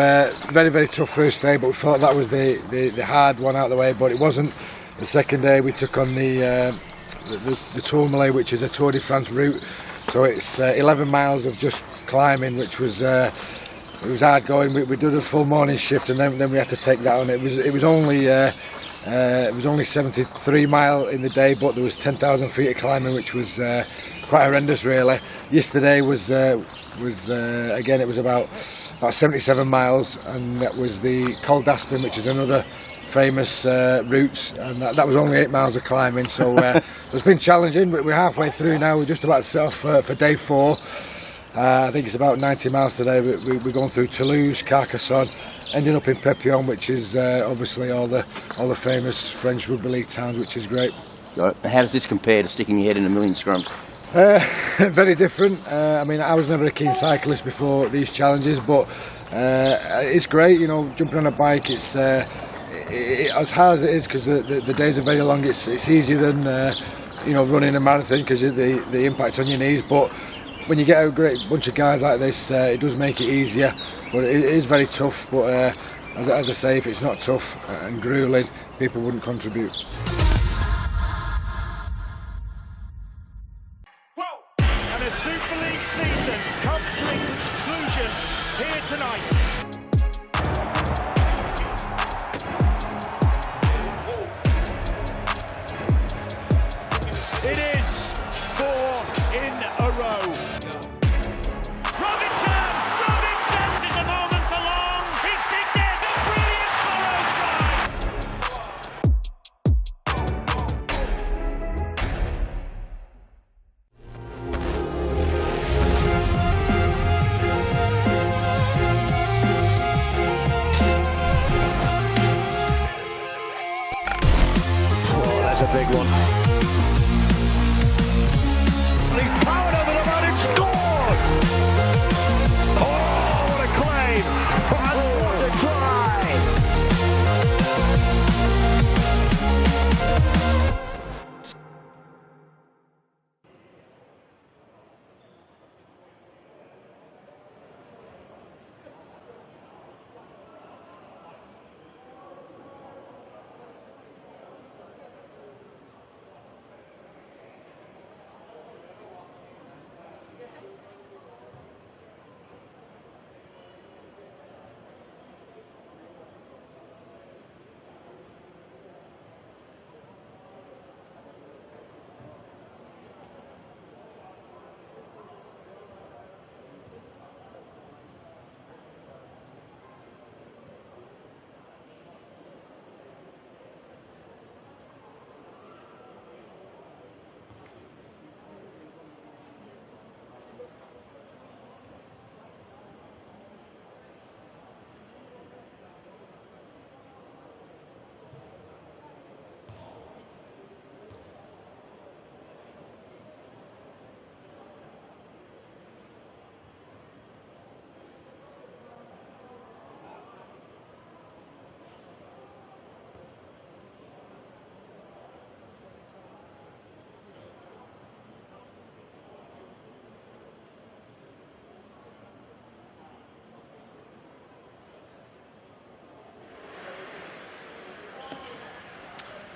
very tough first day, but we thought that was the hard one out of the way, but it wasn't. The second day we took on the Tourmalet, which is a Tour de France route. So it's 11 miles of just climbing, which was it was hard going. We did a full morning shift, and then we had to take that on. It was only 73 mile in the day, but there was 10,000 feet of climbing, which was quite horrendous, really. Yesterday was again, it was about 77 miles, and that was the Col d'Aspin, which is another famous route, and that was only 8 miles of climbing. So it's been challenging, but we're halfway through now. We're just about to set off for day 4. I think it's about 90 miles today. We're going through Toulouse, Carcassonne, ending up in Perpignan, which is obviously all the famous French rugby league towns, which is great. Right. How does this compare to sticking your head in a million scrums? Very different. I mean, I was never a keen cyclist before these challenges, but it's great. Jumping on a bike, it's as hard as it is, because the days are very long. It's easier than running a marathon, because the impact on your knees. But when you get a great bunch of guys like this, it does make it easier. But it is very tough. But as I say, if it's not tough and grueling, people wouldn't contribute. And a Super League season comes to its conclusion here tonight. It is 4 in a row. Robinson is a moment for long. He's picked it. A brilliant follow try.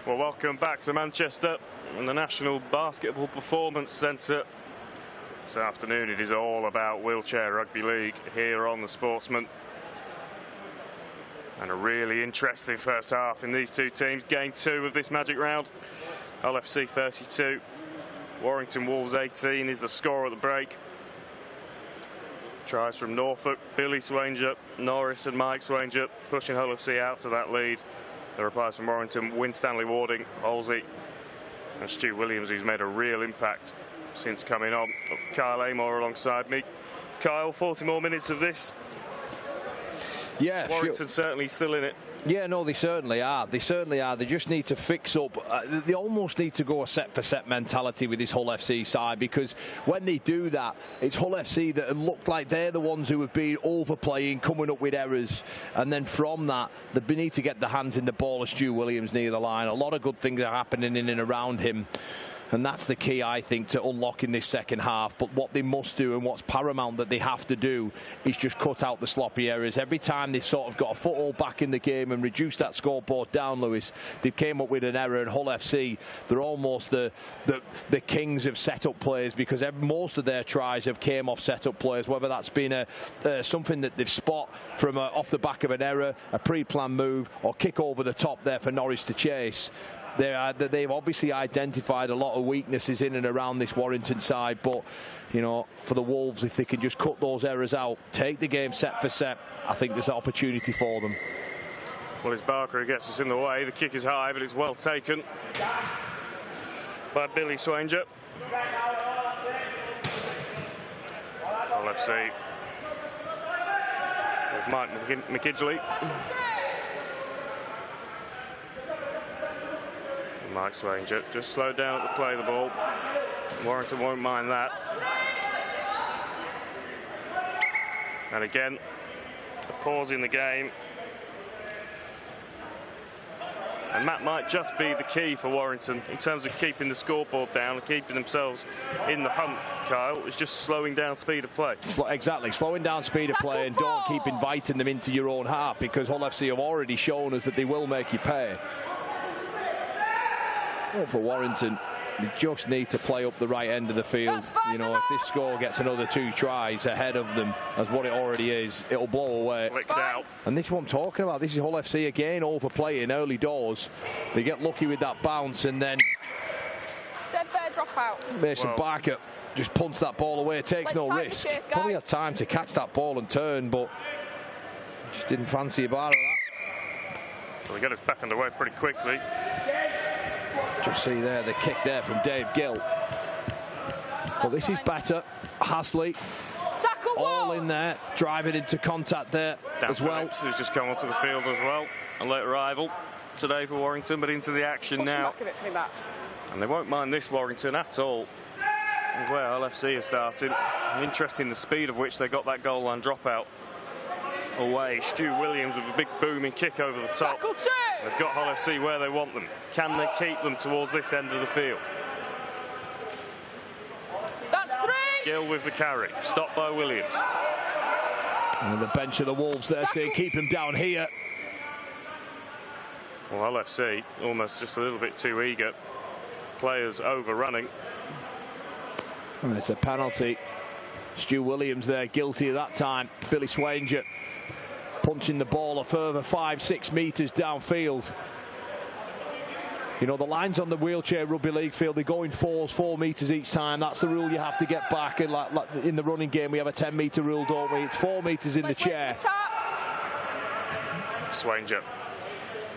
Well, welcome back to Manchester and the National Basketball Performance Centre. This afternoon it is all about Wheelchair Rugby League here on the Sportsman. And a really interesting first half in these two teams. Game 2 of this magic round. Hull FC 32, Warrington Wolves 18 is the score at the break. Tries from Norfolk, Billy Swanger, Norris and Mike Swanger pushing Hull FC out to that lead. The replies from Warrington, Winstanley Warding, Halsey and Stu Williams, who's made a real impact since coming on. Kyle Amor alongside me. Kyle, 40 more minutes of this. Yeah, Warrington certainly still in it. Yeah, no, they certainly are. They certainly are. They just need to fix up. They almost need to go a set-for-set mentality with this Hull FC side, because when they do that, it's Hull FC that have looked like they're the ones who have been overplaying, coming up with errors. And then from that, they need to get the hands in the ball of Stu Williams near the line. A lot of good things are happening in and around him. And that's the key, I think, to unlocking this second half. But what they must do, and what's paramount that they have to do, is just cut out the sloppy errors. Every time they've sort of got a foothold back in the game and reduced that scoreboard down, Lewis, they came up with an error. And Hull FC, they're almost the kings of set-up plays, because most of their tries have came off set-up plays, whether that's been something that they've spot from off the back of an error, a pre-planned move, or kick over the top there for Norris to chase. They've obviously identified a lot of weaknesses in and around this Warrington side, but you know, for the Wolves, if they can just cut those errors out, take the game set for set, I think there's an opportunity for them. Well, it's Barker who gets us in the way. The kick is high, but it's well taken by Billy Swanger. Hull FC with Mike McKidgley. Mike Swanger just slowed down to play the ball. Warrington won't mind that. And again, a pause in the game. And that might just be the key for Warrington in terms of keeping the scoreboard down and keeping themselves in the hunt, Kyle. It's just slowing down speed of play. Exactly, slowing down speed of play, and don't keep inviting them into your own half, because Hull FC have already shown us that they will make you pay. For Warrington, they just need to play up the right end of the field. You know, if this score gets another 2 tries ahead of them, as what it already is, it'll blow away. Out. And this is what I'm talking about. This is Hull FC again overplaying early doors. They get lucky with that bounce, and then Dead fair drop out. Mason Barker just punts that ball away, takes no risk. Probably had time to catch that ball and turn, but just didn't fancy a bar of that. Well, they get us back underway pretty quickly. Just see there the kick there from Dave Gill. Well, this is better. Hasley all in there, driving into contact there as well. Phillips, who's just come onto the field as well. A late arrival today for Warrington, but into the action now. And they won't mind this Warrington at all. And where Hull FC is starting. Interesting the speed of which they got that goal line dropout away. Stu Williams with a big booming kick over the top. They've got Hull FC where they want them. Can they keep them towards this end of the field? That's 3. Gill with the carry, stopped by Williams. And the bench of the Wolves there saying keep him down here. Well, Hull FC almost just a little bit too eager. Players overrunning. And it's a penalty. Stu Williams there, guilty of that time. Billy Swanger punching the ball a further 5-6 metres downfield. You know, the lines on the Wheelchair Rugby League field, they go in 4 metres each time. That's the rule you have to get back. And like in the running game, we have a 10-metre rule, don't we? It's 4 metres in the chair. Swanger.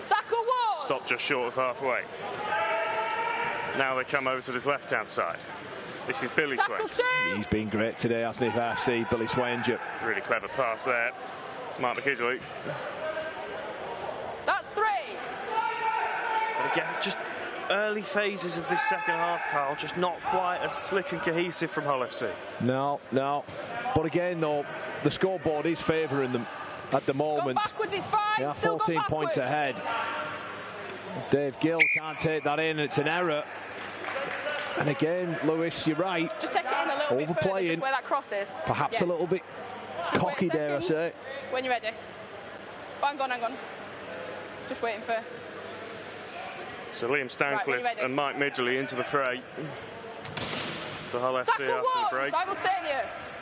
Tackle one. Stopped just short of halfway. Now they come over to this left-hand side. This is Billy Swanger. He's been great today, hasn't he, for FC, Billy Swanger. Really clever pass there. It's Mark McKidgley. That's 3. But again, just early phases of this second half, Carl, just not quite as slick and cohesive from Hull FC. No. But again, though, the scoreboard is favouring them at the moment. Backwards is fine. They are 14 points ahead. Dave Gill can't take that in, and it's an error. And again, Lewis, you're right. Just take it in a little bit further, just where that cross is. Perhaps a little bit cocky, dare I say. When you're ready. Oh, hang on. Just waiting for... So Liam Stancliffe and Mike Midgley into the fray for Hull FC after the break. Simultaneous.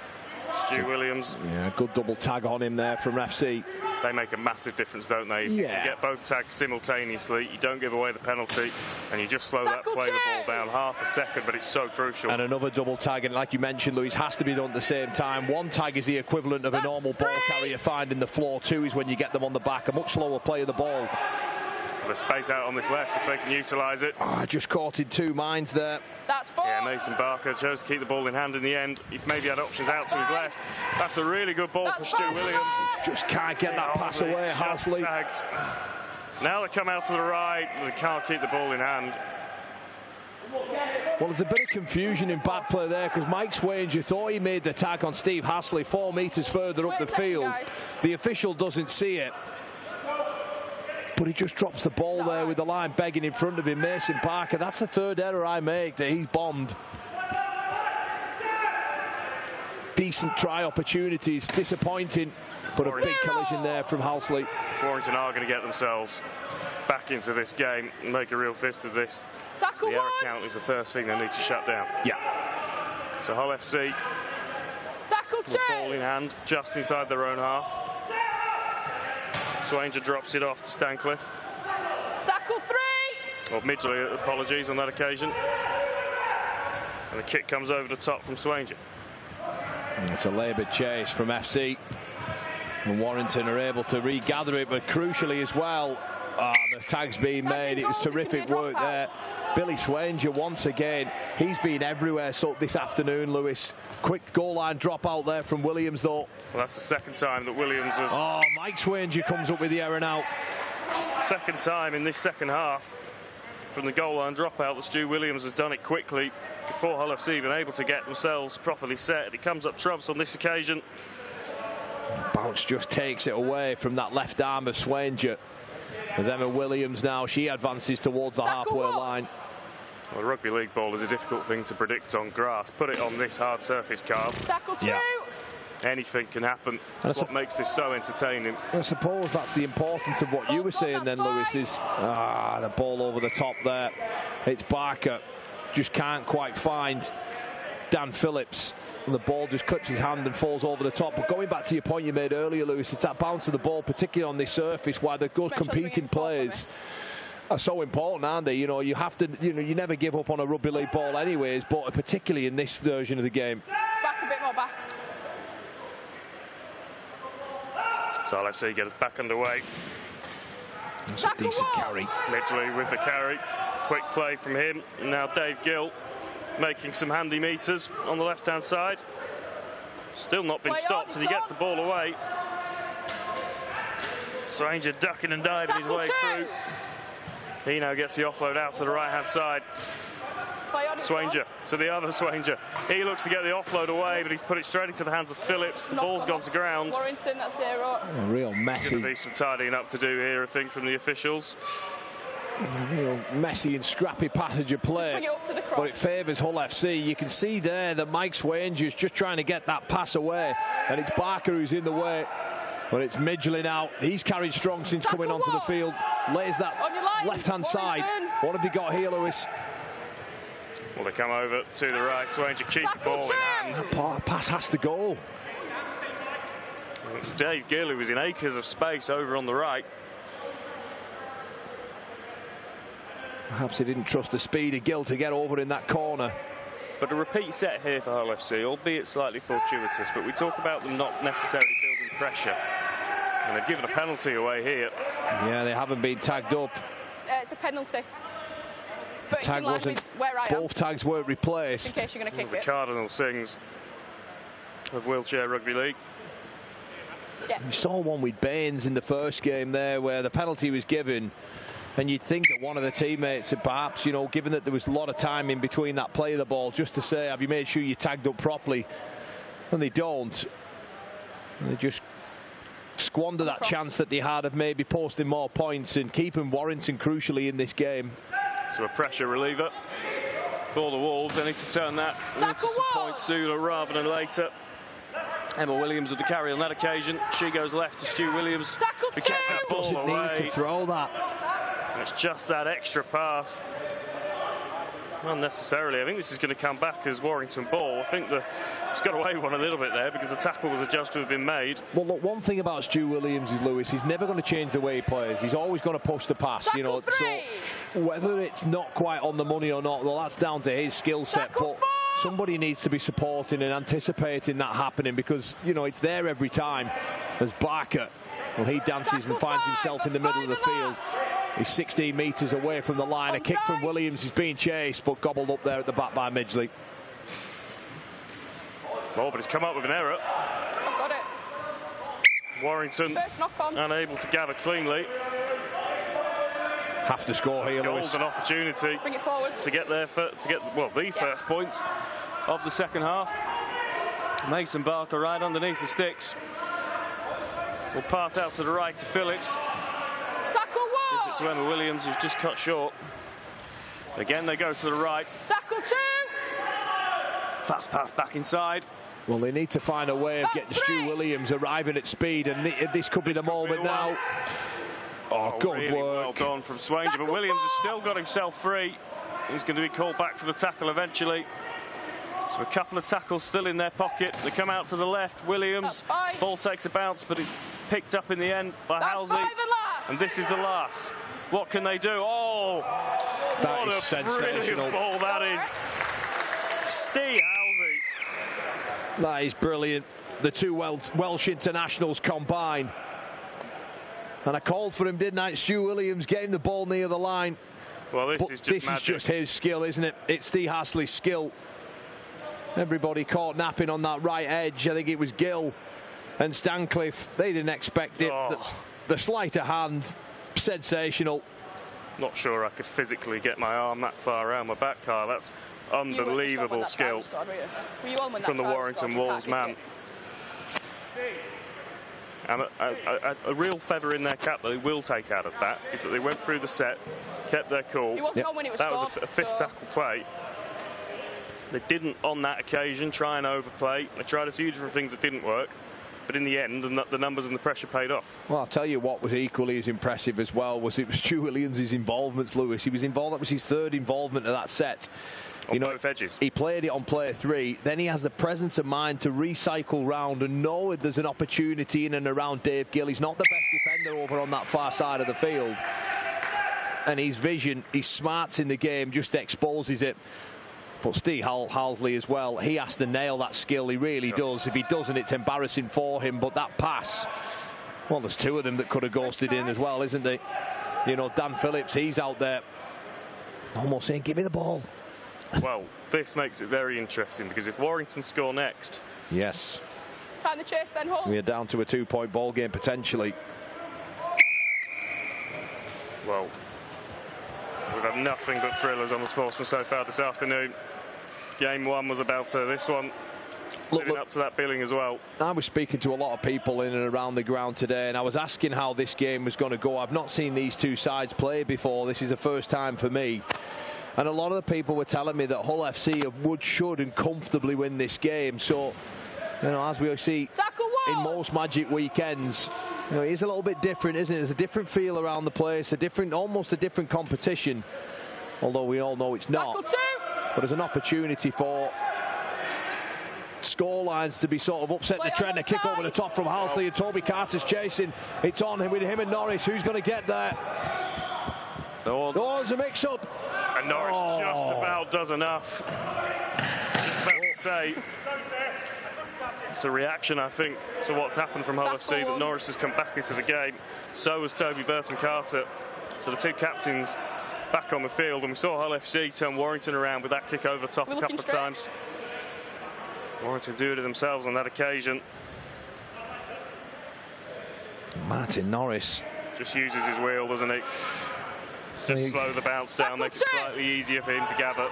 Stu Williams. Yeah, good double tag on him there from FC. They make a massive difference, don't they? If you get both tags simultaneously, you don't give away the penalty, and you just slow that play the ball down half a second, but it's so crucial. And another double tag, and like you mentioned, Lewis, has to be done at the same time. One tag is the equivalent of a normal ball carrier finding the floor. Two is when you get them on the back, a much slower play of the ball. There's space out on this left if they can utilise it. Just caught in two minds there. That's 4. Yeah, Mason Barker chose to keep the ball in hand in the end. He maybe had options out to his left. That's a really good ball from Stu Williams. Just can't get that pass away, Halsley. Now they come out to the right, they can't keep the ball in hand. Well, there's a bit of confusion in bad play there because Mike Swanger thought he made the tag on Steve Halsley 4 metres further up the field. The official doesn't see it, but he just drops the ball there with the line begging in front of him. Mason Barker, that's the third error I make that he's bombed. Decent try opportunities, disappointing, but a big collision there from Halsley. Warrington are going to get themselves back into this game and make a real fist of this. Tackle the error count is the first thing they need to shut down. Yeah. So Hull FC, tackle 2. Ball in hand, just inside their own half. Swanger drops it off to Stancliffe. Tackle 3. Or Midgley, apologies on that occasion. And the kick comes over the top from Swanger. It's a laboured chase from FC. And Warrington are able to regather it, but crucially as well, the tag's being made. It was terrific work there. Billy Swanger once again, he's been everywhere so this afternoon, Lewis. Quick goal line drop out there from Williams though. Well, that's the second time that Williams has... Oh, Mike Swanger comes up with the error now. Second time in this second half from the goal line dropout that Stu Williams has done it quickly before Hull FC been able to get themselves properly set. It comes up trumps on this occasion. Bounce just takes it away from that left arm of Swanger. As Emma Williams now, she advances towards the halfway line. Well, the rugby league ball is a difficult thing to predict on grass. Put it on this hard surface, Carl. Tackle 2. Anything can happen. That's what makes this so entertaining. I suppose that's the importance of what you were saying then, Lewis, is the ball over the top there. It's Barker. Just can't quite find Dan Phillips. And the ball just clips his hand and falls over the top. But going back to your point you made earlier, Lewis, it's that bounce of the ball, particularly on this surface, why the good competing players are so important, aren't they? You know, you have to, you never give up on a rugby league ball anyways, but particularly in this version of the game. Back a bit more back. So let's see, get us back underway. That's a decent carry. Midgley with the carry. Quick play from him. Now Dave Gill making some handy meters on the left-hand side. Still not been stopped and he gets the ball away. Swanger ducking and diving his way through. He now gets the offload out to the right-hand side. Swanger to the other Swanger. He looks to get the offload away, but he's put it straight into the hands of Phillips. The ball's gone to ground. Warrington, that's 0. Real messy. Going to be some tidying up to do here, I think, from the officials. Real messy and scrappy passage of play, but it favours Hull FC. You can see there that Mike Swanger's just trying to get that pass away, and it's Barker who's in the way. But it's Midgley now. He's carried strong since coming onto the field. Lays that left-hand side. What have they got here, Lewis? Well, they come over to the right. Swanger keeps the ball in hand. That pass has to go. Dave Gill, who was in acres of space over on the right. Perhaps he didn't trust the speed of Gill to get over in that corner. But a repeat set here for Hull FC, albeit slightly fortuitous, but we talk about them not necessarily building pressure. And they've given a penalty away here. Yeah, they haven't been tagged up. It's a penalty. The tag wasn't, both tags weren't replaced. In case you're going to kick it. The Cardinal Sings of Wheelchair Rugby League. Yeah. You saw one with Baines in the first game there where the penalty was given. And you'd think that one of the teammates had perhaps, given that there was a lot of time in between that play of the ball, just to say, have you made sure you tagged up properly? And they don't. They just squander that chance that they had of maybe posting more points and keeping Warrington crucially in this game. So a pressure reliever for the Wolves. They need to turn that into some points sooner rather than later. Emma Williams with the carry on that occasion. She goes left to Stu Williams, who gets that ball away. Need to throw that. it's just that extra pass. Unnecessarily. I think this is going to come back as Warrington ball. I think it's got away with one a little bit there because the tackle was adjusted to have been made. Well, look, one thing about Stu Williams is, Lewis, he's never going to change the way he plays. He's always going to push the pass, you know. So whether it's not quite on the money or not, well, that's down to his skill set. But somebody needs to be supporting and anticipating that happening because, you know, it's there every time. As Barker, well, he dances and finds himself in the middle of the field. He's 16 metres away from the line. A kick from Williams is being chased, but gobbled up there at the back by Midgley. Oh, but it's come up with an error. I've got it. Warrington unable to gather cleanly. Have to score here, Lewis. Golden opportunity. Bring it forward. To get the first points of the second half. Mason Barker right underneath the sticks. Will pass out to the right to Phillips. Tackle one. Gives it to Emma Williams, who's just cut short. Again, they go to the right. Tackle two. Fast pass back inside. Well, they need to find a way of getting Stu Williams arriving at speed, and this could be the moment now. Oh, good really work. Well done from Swanger, but Williams has still got himself free. He's going to be called back for the tackle eventually. So a couple of tackles still in their pocket. They come out to the left. Williams, ball takes a bounce, but it's picked up in the end by Halsey. And this is the last. What can they do? Oh, that what is a sensational ball that is. Steve Halsey. That is brilliant. The two Welsh internationals combine. And I called for him, didn't I? Stu Williams getting the ball near the line. Well, this is just his skill, isn't it? It's Steve Hasley's skill. Everybody caught napping on that right edge. I think it was Gill and Stancliffe. They didn't expect it. Oh. The sleight of hand, sensational. Not sure I could physically get my arm that far around my back, Kyle. That's unbelievable skill from the Warrington Wolves man. And a real feather in their cap that they will take out of that is that they went through the set, kept their cool. He wasn't on when it was that scored, was a fifth tackle play. They didn't, on that occasion, try and overplay. They tried a few different things that didn't work. But in the end, the numbers and the pressure paid off. Well, I'll tell you what was equally as impressive as well was Stu Williams' involvements, Lewis. He was involved. That was his third involvement of that set. On both edges. He played it on play 3. Then he has the presence of mind to recycle round and know there's an opportunity in and around Dave Gill. He's not the best defender over on that far side of the field. And his vision, his smarts in the game just exposes it. But Steve Halsley as well, he has to nail that skill. He really does. If he doesn't, it's embarrassing for him. But that pass, well, there's two of them that could have ghosted in as well, isn't there? You know, Dan Phillips, he's out there almost saying, give me the ball. Well, this makes it very interesting because if Warrington score next... Yes. Time the chase then, Hull. We are down to a 2-point ball game potentially. Well, we've had nothing but thrillers on the Sportsman so far this afternoon. Game 1 was about this one. Living up to that billing as well. I was speaking to a lot of people in and around the ground today, and I was asking how this game was going to go. I've not seen these two sides play before. This is the first time for me. And a lot of the people were telling me that Hull FC should and comfortably win this game. So, you know, as we see in most Magic weekends, you know, it is a little bit different, isn't it? There's a different feel around the place, almost a different competition. Although we all know it's not. But there's an opportunity for scorelines to be sort of upset the trend. A kick over the top from Halsley and Toby Carter's chasing. It's on with him and Norris. Who's going to get there? Oh, there's a mix-up. And Norris just about does enough. Just about to say, it's a reaction, I think, to what's happened from Hull FC, that Norris has come back into the game. So has Toby Burton Carter. So the two captains back on the field. And we saw Hull FC turn Warrington around with that kick over top a couple of times. Warrington do it themselves on that occasion. Martin Norris just uses his wheel, doesn't he? Just slow the bounce down, make it slightly easier for him to gather.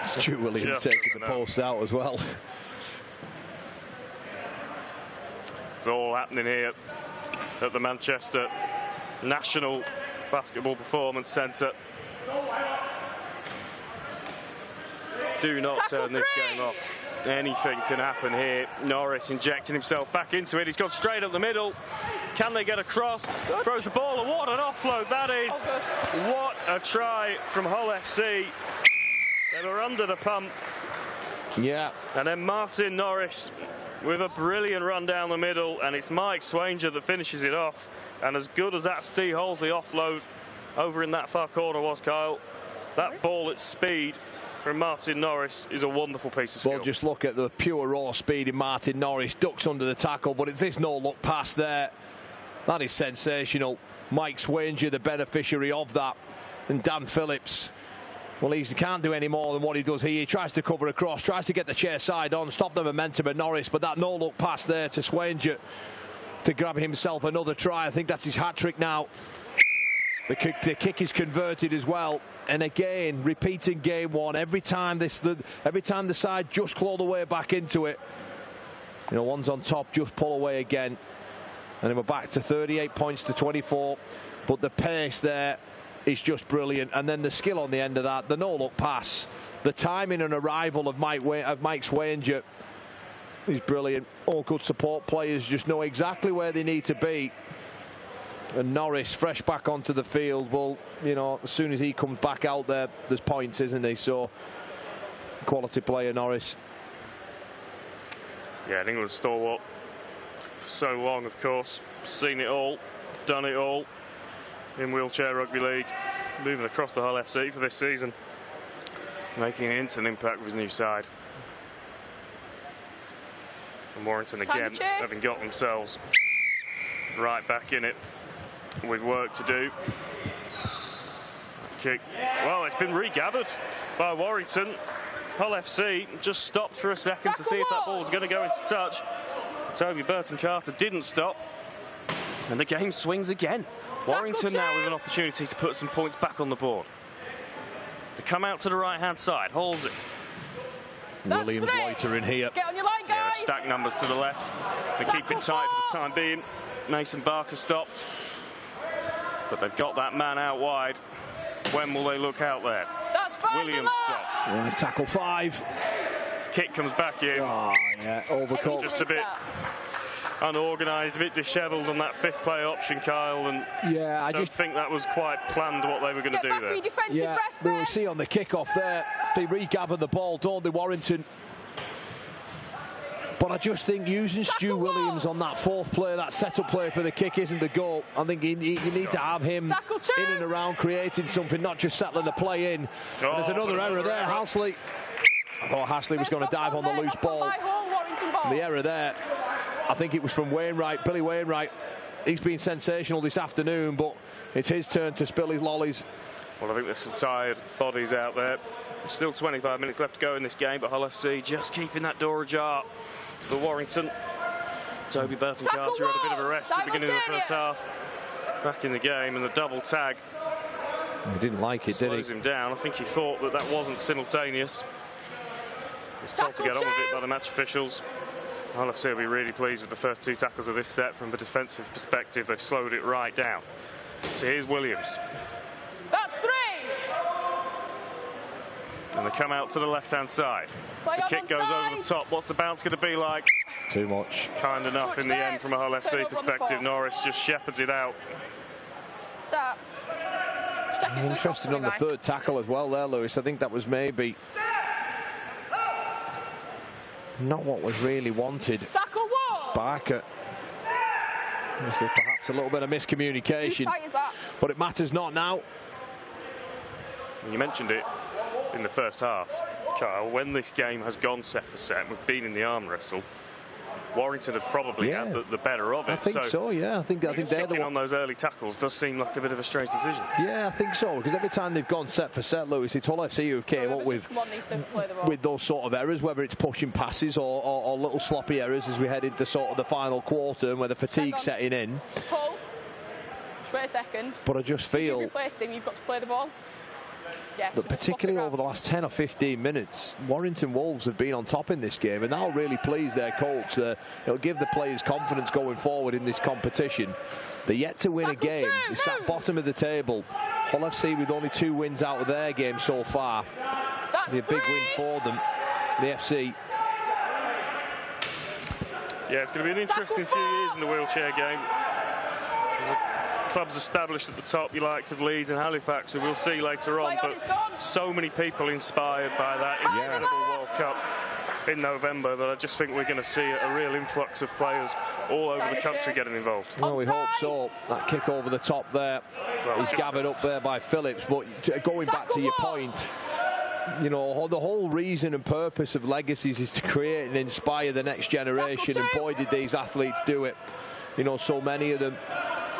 Stu Williams taking the post out as well. It's all happening here at the Manchester National Basketball Performance Centre. Do not Tackle turn this 3. game off. Anything can happen here. Norris injecting himself back into it. He's gone straight up the middle. Can they get across? Good. Throws the ball, and what an offload that is. Oh, What a try from Hull FC. They were under the pump. Yeah. And then Martin Norris with a brilliant run down the middle, and it's Mike Swanger that finishes it off. And as good as that Steve Holsley offload over in that far corner was, Kyle, that ball at speed from Martin Norris is a wonderful piece of skill. Well, just look at the pure raw speed in Martin Norris. Ducks under the tackle, but it's this no-look pass there. That is sensational. Mike Swanger, the beneficiary of that. And Dan Phillips, well, he can't do any more than what he does here. He tries to cover across, tries to get the chair side on, stop the momentum of Norris, but that no-look pass there to Swanger to grab himself another try. I think that's his hat-trick now. The kick is converted as well, and again, repeating game one. Every time the side just claw the way back into it, you know, one's on top, just pull away again, and then we're back to 38 points to 24. But the pace there is just brilliant, and then the skill on the end of that, the no-look pass, the timing and arrival of Mike Swanger is brilliant. All good support players just know exactly where they need to be. And Norris, fresh back onto the field, well, you know, as soon as he comes back out there, there's points, isn't he? So, quality player, Norris. Yeah, England stalwart for so long, of course. Seen it all, done it all in Wheelchair Rugby League. Moving across to Hull FC for this season. Making an instant impact with his new side. And Warrington again, having got themselves right back in it, with work to do. Kick. Well, it's been regathered by Warrington. Hull FC just stopped for a second to see if that ball was going to go into touch. Toby Burton-Carter didn't stop, and the game swings again. Warrington now with an opportunity to put some points back on the board. To come out to the right-hand side, holds it. Williams loitering here. Get on your line, guys. Yeah, stack numbers to the left. They keep it tight for the time being. Mason Barker stopped, but they've got that man out wide. When will they look out there? That's fine. Williams stops. Yeah, tackle 5. Kick comes back in. Oh, yeah, overcut. Just a bit unorganised, a bit dishevelled on that fifth play option, Kyle. And yeah, I don't think that was quite planned what they were going to do there. Yeah, we see on the kick-off there, they regather the ball, don't they, Warrington? But I just think using Stu Williams on that fourth play, that set-up play for the kick isn't the goal. I think you need to have him in and around creating something, not just settling the play in. Oh, there's another error there, Hasley. I thought Hasley was going to dive on the loose ball. The error there, I think it was from Wainwright, Billy Wainwright. He's been sensational this afternoon, but it's his turn to spill his lollies. Well, I think there's some tired bodies out there. Still 25 minutes left to go in this game, but Hull FC just keeping that door ajar for Warrington. Toby Burton-Carter had a bit of a rest at the beginning of the first half. Back in the game, and the double tag. He didn't like it, did he? Slows him down. I think he thought that that wasn't simultaneous. He was told to get on with it by the match officials. Hull FC will be really pleased with the first 2 tackles of this set. From a defensive perspective, they've slowed it right down. So here's Williams. That's 3. And they come out to the left-hand side. The kick goes over the top. What's the bounce going to be like? Too much. Kind enough in the end from a Hull FC perspective. Norris just shepherds it out. Tap. I'm interested on the third tackle as well there, Lewis. I think that was maybe not what was really wanted. Tackle 1. Barker. Perhaps a little bit of miscommunication, but it matters not now. You mentioned it in the first half, Kyle. When this game has gone set for set, we've been in the arm wrestle. Warrington have probably had the better of it. I think so. Yeah, I think they're the one on those early tackles. Does seem like a bit of a strange decision. Yeah, I think so, because every time they've gone set for set, Lewis, it's Hull FC who came up with those sort of errors, whether it's pushing passes or little sloppy errors as we head into sort of the final quarter and where the fatigue setting in. Pull. Just wait a second. But I just feel if you've replaced him, you've got to play the ball. Yeah, but particularly over the last 10 or 15 minutes, Warrington Wolves have been on top in this game, and that'll really please their coach. It'll give the players confidence going forward in this competition. They're yet to win a game. They sat bottom of the table. Hull FC with only 2 wins out of their game so far. be a big win for them, the FC. Yeah, it's going to be an interesting few years in the wheelchair game. Clubs established at the top, your likes of Leeds and Halifax, who we'll see later on, but so many people inspired by that incredible World Cup in November that I just think we're going to see a real influx of players all over the country getting involved. Well, we hope so. That kick over the top there is gathered up there by Phillips, but going back to your point, you know, the whole reason and purpose of Legacies is to create and inspire the next generation, and boy did these athletes do it. You know, so many of them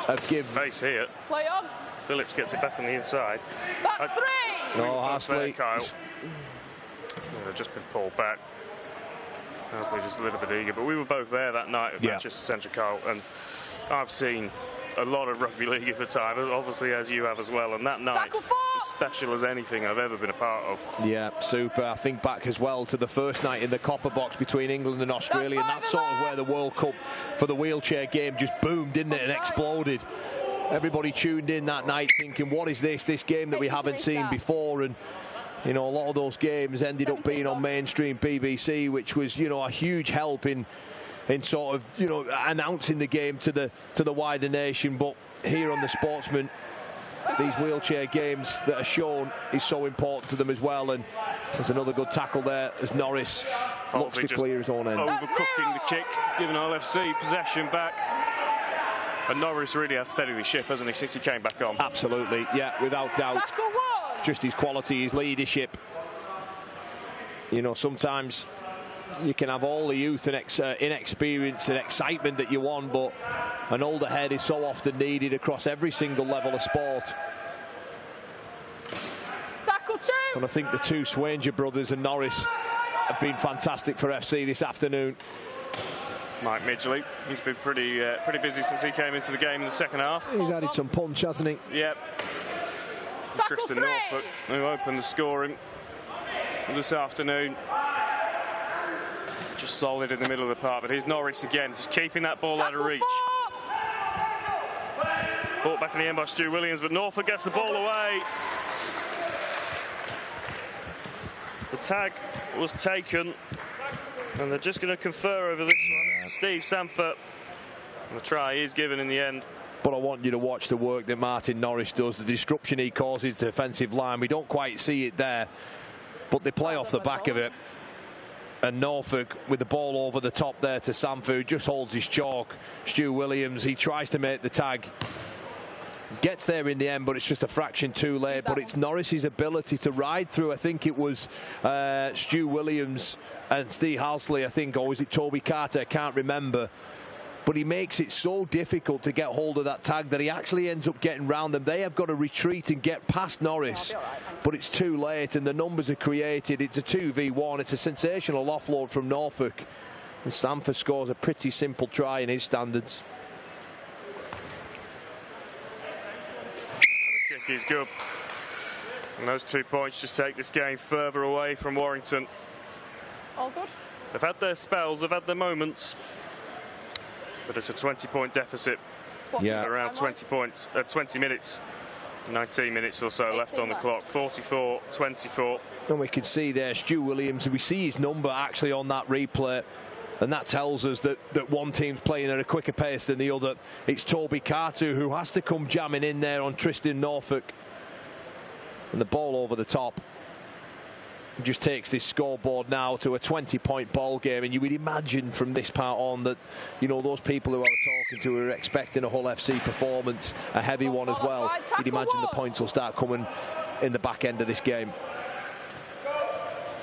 have given space here. Play on. Phillips gets it back on the inside. That's three. No, Hasley. They've just been pulled back. Hasley just a little bit eager, but we were both there that night at Manchester Central Coal, and I've seen a lot of rugby league at the time, obviously as you have as well, and that night was special as anything I've ever been a part of. Yeah, super. I think back as well to the first night in the copper box between England and Australia, and that's sort of where the World Cup for the wheelchair game just boomed, didn't it, and exploded. Everybody tuned in that night thinking, what is this game that we haven't seen before? And you know, a lot of those games ended up being on mainstream BBC, which was, you know, a huge help in sort of, you know, announcing the game to the wider nation. But here on the Sportsman, these wheelchair games that are shown is so important to them as well. And there's another good tackle there as Norris looks to clear his own end. Overcooking the kick, giving LFC possession back. And Norris really has steadied the ship, hasn't he, since he came back on? Absolutely, yeah, without doubt. Just his quality, his leadership. You know, sometimes you can have all the youth and inexperience and excitement that you want, but an older head is so often needed across every single level of sport. Tackle two. And I think the two Swanger brothers and Norris have been fantastic for FC this afternoon. Mike Midgley, he's been pretty busy since he came into the game in the second half. He's added some punch, hasn't he? Yep. Tristan Norfolk, who opened the scoring this afternoon. Just solid in the middle of the park, but here's Norris again, just keeping that ball out of reach. Brought back in the end by Stu Williams, but Norfolk gets the ball away. The tag was taken, and they're just going to confer over this one. Steve Sanford, and the try is given in the end. But I want you to watch the work that Martin Norris does, the disruption he causes to the defensive line. We don't quite see it there, but they play off the back of it. And Norfolk with the ball over the top there to Sanford, who just holds his chalk. Stu Williams, he tries to make the tag. Gets there in the end, but it's just a fraction too late. But it's Norris's ability to ride through. I think it was Stu Williams and Steve Halsley, I think, or was it Toby Carter? I can't remember. But he makes it so difficult to get hold of that tag that he actually ends up getting round them. They have got to retreat and get past Norris, but it's too late, and the numbers are created. It's a 2v1. It's a sensational offload from Norfolk, and Sanford scores a pretty simple try in his standards. And the kick is good, and those 2 points just take this game further away from Warrington. All good. They've had their spells, they've had their moments. But it's a 20-point deficit. Yeah, around 20 points, 20 minutes, 19 minutes or so left on the clock. 44-24. And we can see there Stu Williams. We see his number actually on that replay, and that tells us that one team's playing at a quicker pace than the other. It's Toby Carter who has to come jamming in there on Tristan Norfolk, and the ball over the top just takes this scoreboard now to a 20-point ball game. And you would imagine from this part on that, you know, those people who I was talking to are expecting a Hull FC performance, a heavy one as well. You'd imagine the points will start coming in the back end of this game.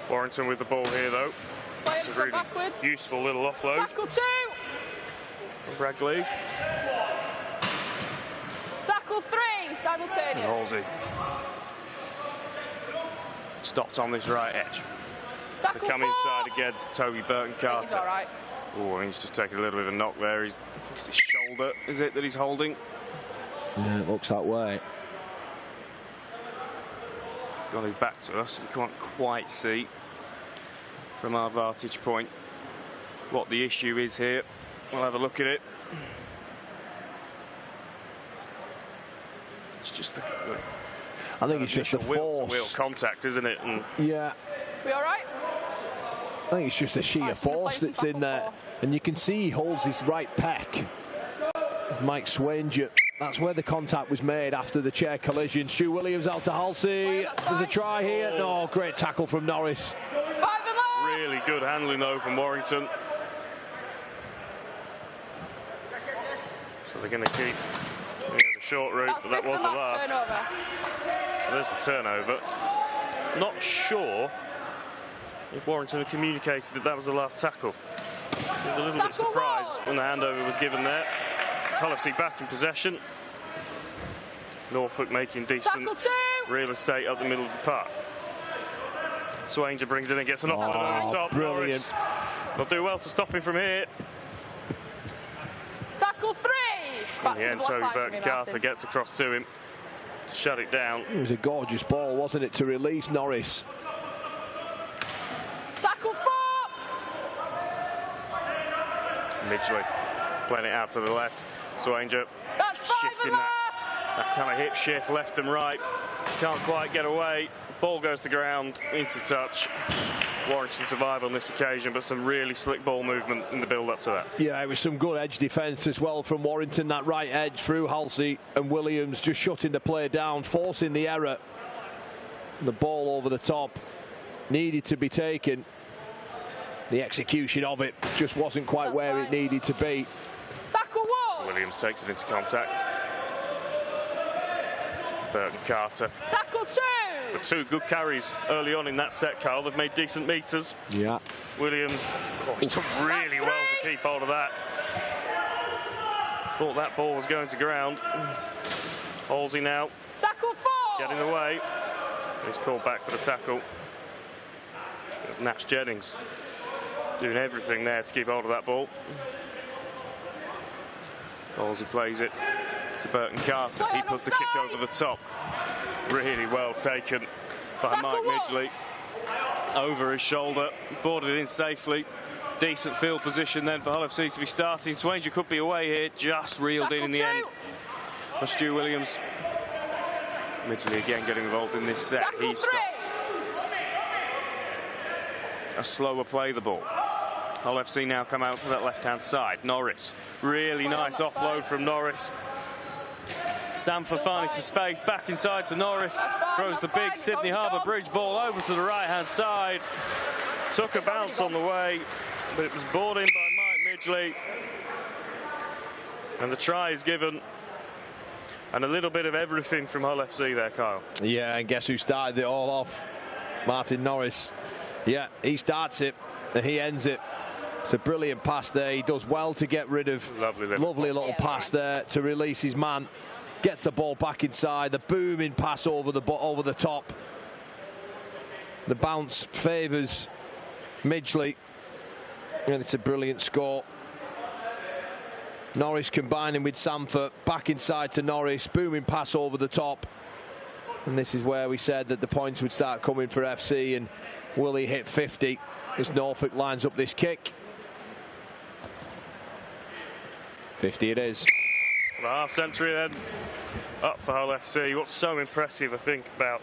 Warrington with the ball here though. It's a really useful little offload. Tackle two. Brad Gleave. Tackle three, simultaneous. Halsey. Stopped on this right edge. To come inside again to Toby Burton Carter. He's all right. Oh, he's just taking a little bit of a knock there. I think it's his shoulder, is it, that he's holding? Yeah, it looks that way. Got his back to us. We can't quite see from our vantage point what the issue is here. We'll have a look at it. It's just the I think it's just the force. Wheel contact, isn't it? And yeah, be all right. I think it's just the sheer force that's in there. And you can see he holds his right pec. Mike Swanger. That's where the contact was made after the chair collision. Stu Williams out to Halsey. There's a try here. No, great tackle from Norris. Really good handling though from Warrington. So they're going to keep the short route, but that was the last. Turnover. So there's a turnover. Not sure if Warrington had communicated that that was the last tackle. I was a little bit surprised when the handover was given there. Hull FC back in possession. Norfolk making decent real estate up the middle of the park. Swanger brings in and gets an off the top. Brilliant. They'll do well to stop him from here. Tackle 3. In the end, Toby Burton-Carter gets across to him to shut it down. It was a gorgeous ball, wasn't it, to release Norris. Tackle 4. Midgley playing it out to the left. Swanger shifting that kind of hip shift left and right. Can't quite get away. Ball goes to ground, into touch. Warrington survive on this occasion, but some really slick ball movement in the build-up to that. Yeah, it was some good edge defence as well from Warrington. That right edge through Halsey and Williams, just shutting the play down, forcing the error. The ball over the top needed to be taken. The execution of it just wasn't quite where it needed to be. Tackle 1. Williams takes it into contact. Burton-Carter. Tackle 2. But 2 good carries early on in that set, Carl. They've made decent meters. Yeah. Williams, he took really well to keep hold of that. Thought that ball was going to ground. Halsey now. Tackle 4. Getting away. He's called back for the tackle. Nash Jennings doing everything there to keep hold of that ball. Halsey plays it to Burton-Carter. He puts the kick over the top. Really well taken by Mike Midgley. Over his shoulder, boarded in safely. Decent field position then for Hull FC to be starting. Swanger could be away here, just reeled in the end. For Stu Williams. Midgley again getting involved in this set. He stopped. A slower play the ball. Hull FC now come out to that left-hand side. Norris, really nice offload from Norris. Sanford finding some space, back inside to Norris. Throws the big Sydney Harbour Bridge ball over to the right-hand side. Took a bounce on the way, but it was brought in by Mike Midgley. And the try is given. And a little bit of everything from Hull FC there, Kyle. Yeah, and guess who started it all off? Martin Norris. Yeah, he starts it and he ends it. It's a brilliant pass there. He does well to get rid of lovely little pass there to release his man. Gets the ball back inside. The booming pass over the top. The bounce favours Midgley, and it's a brilliant score. Norris combining with Sanford, back inside to Norris, booming pass over the top. And this is where we said that the points would start coming for FC, and Willie hit 50 as Norfolk lines up this kick. 50 it is. The half century then up for Hull FC. What's so impressive, I think, about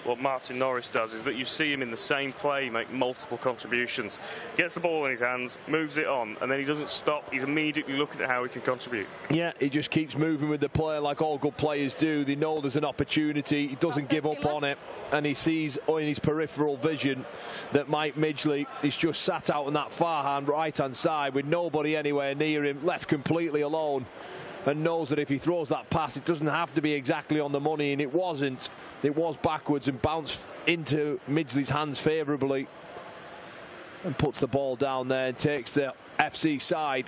what Martin Norris does is that you see him in the same play make multiple contributions. Gets the ball in his hands, moves it on, and then he doesn't stop. He's immediately looking at how he can contribute. Yeah, he just keeps moving with the play like all good players do. They know there's an opportunity. He doesn't give up on it, and he sees in his peripheral vision that Mike Midgley is just sat out on that far right-hand side with nobody anywhere near him, left completely alone, and knows that if he throws that pass, it doesn't have to be exactly on the money, and it wasn't. It was backwards and bounced into Midgley's hands favourably, and puts the ball down there and takes the FC side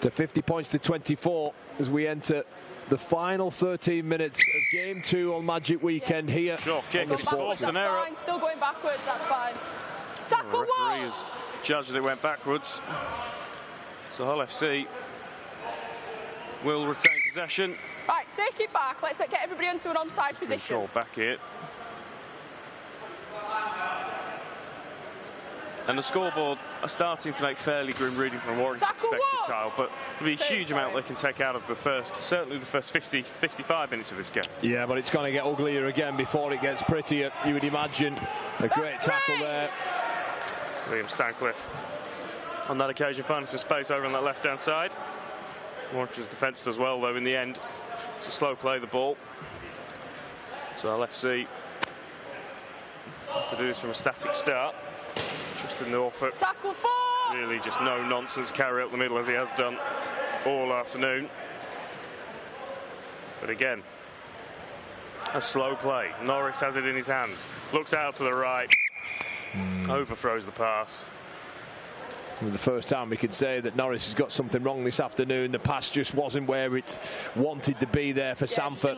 to 50 points to 24 as we enter the final 13 minutes of Game 2 on Magic Weekend here. Sure, kick, forced an error. Fine. Still going backwards, that's fine. Tackle the referee has judged that it went backwards. So Hull FC will retain possession. Right, take it back. Let's get everybody into an onside position. Control back here. And the scoreboard are starting to make fairly grim reading from Warrington's perspective, Kyle, but there'll be a huge amount they can take out of the first, certainly the first 50, 55 minutes of this game. Yeah, but it's going to get uglier again before it gets prettier, you would imagine. A great tackle there. Liam Stancliffe on that occasion finding some space over on that left-hand side. Warrington's defence does well, though, in the end. It's a slow play, the ball. So I'll FC to do this from a static start. Tristan Norfolk. Tackle 4! Really just no nonsense carry up the middle as he has done all afternoon. But again, a slow play. Norris has it in his hands. Looks out to the right. Overthrows the pass. The first time we could say that Norris has got something wrong this afternoon. The pass just wasn't where it wanted to be there for Sanford.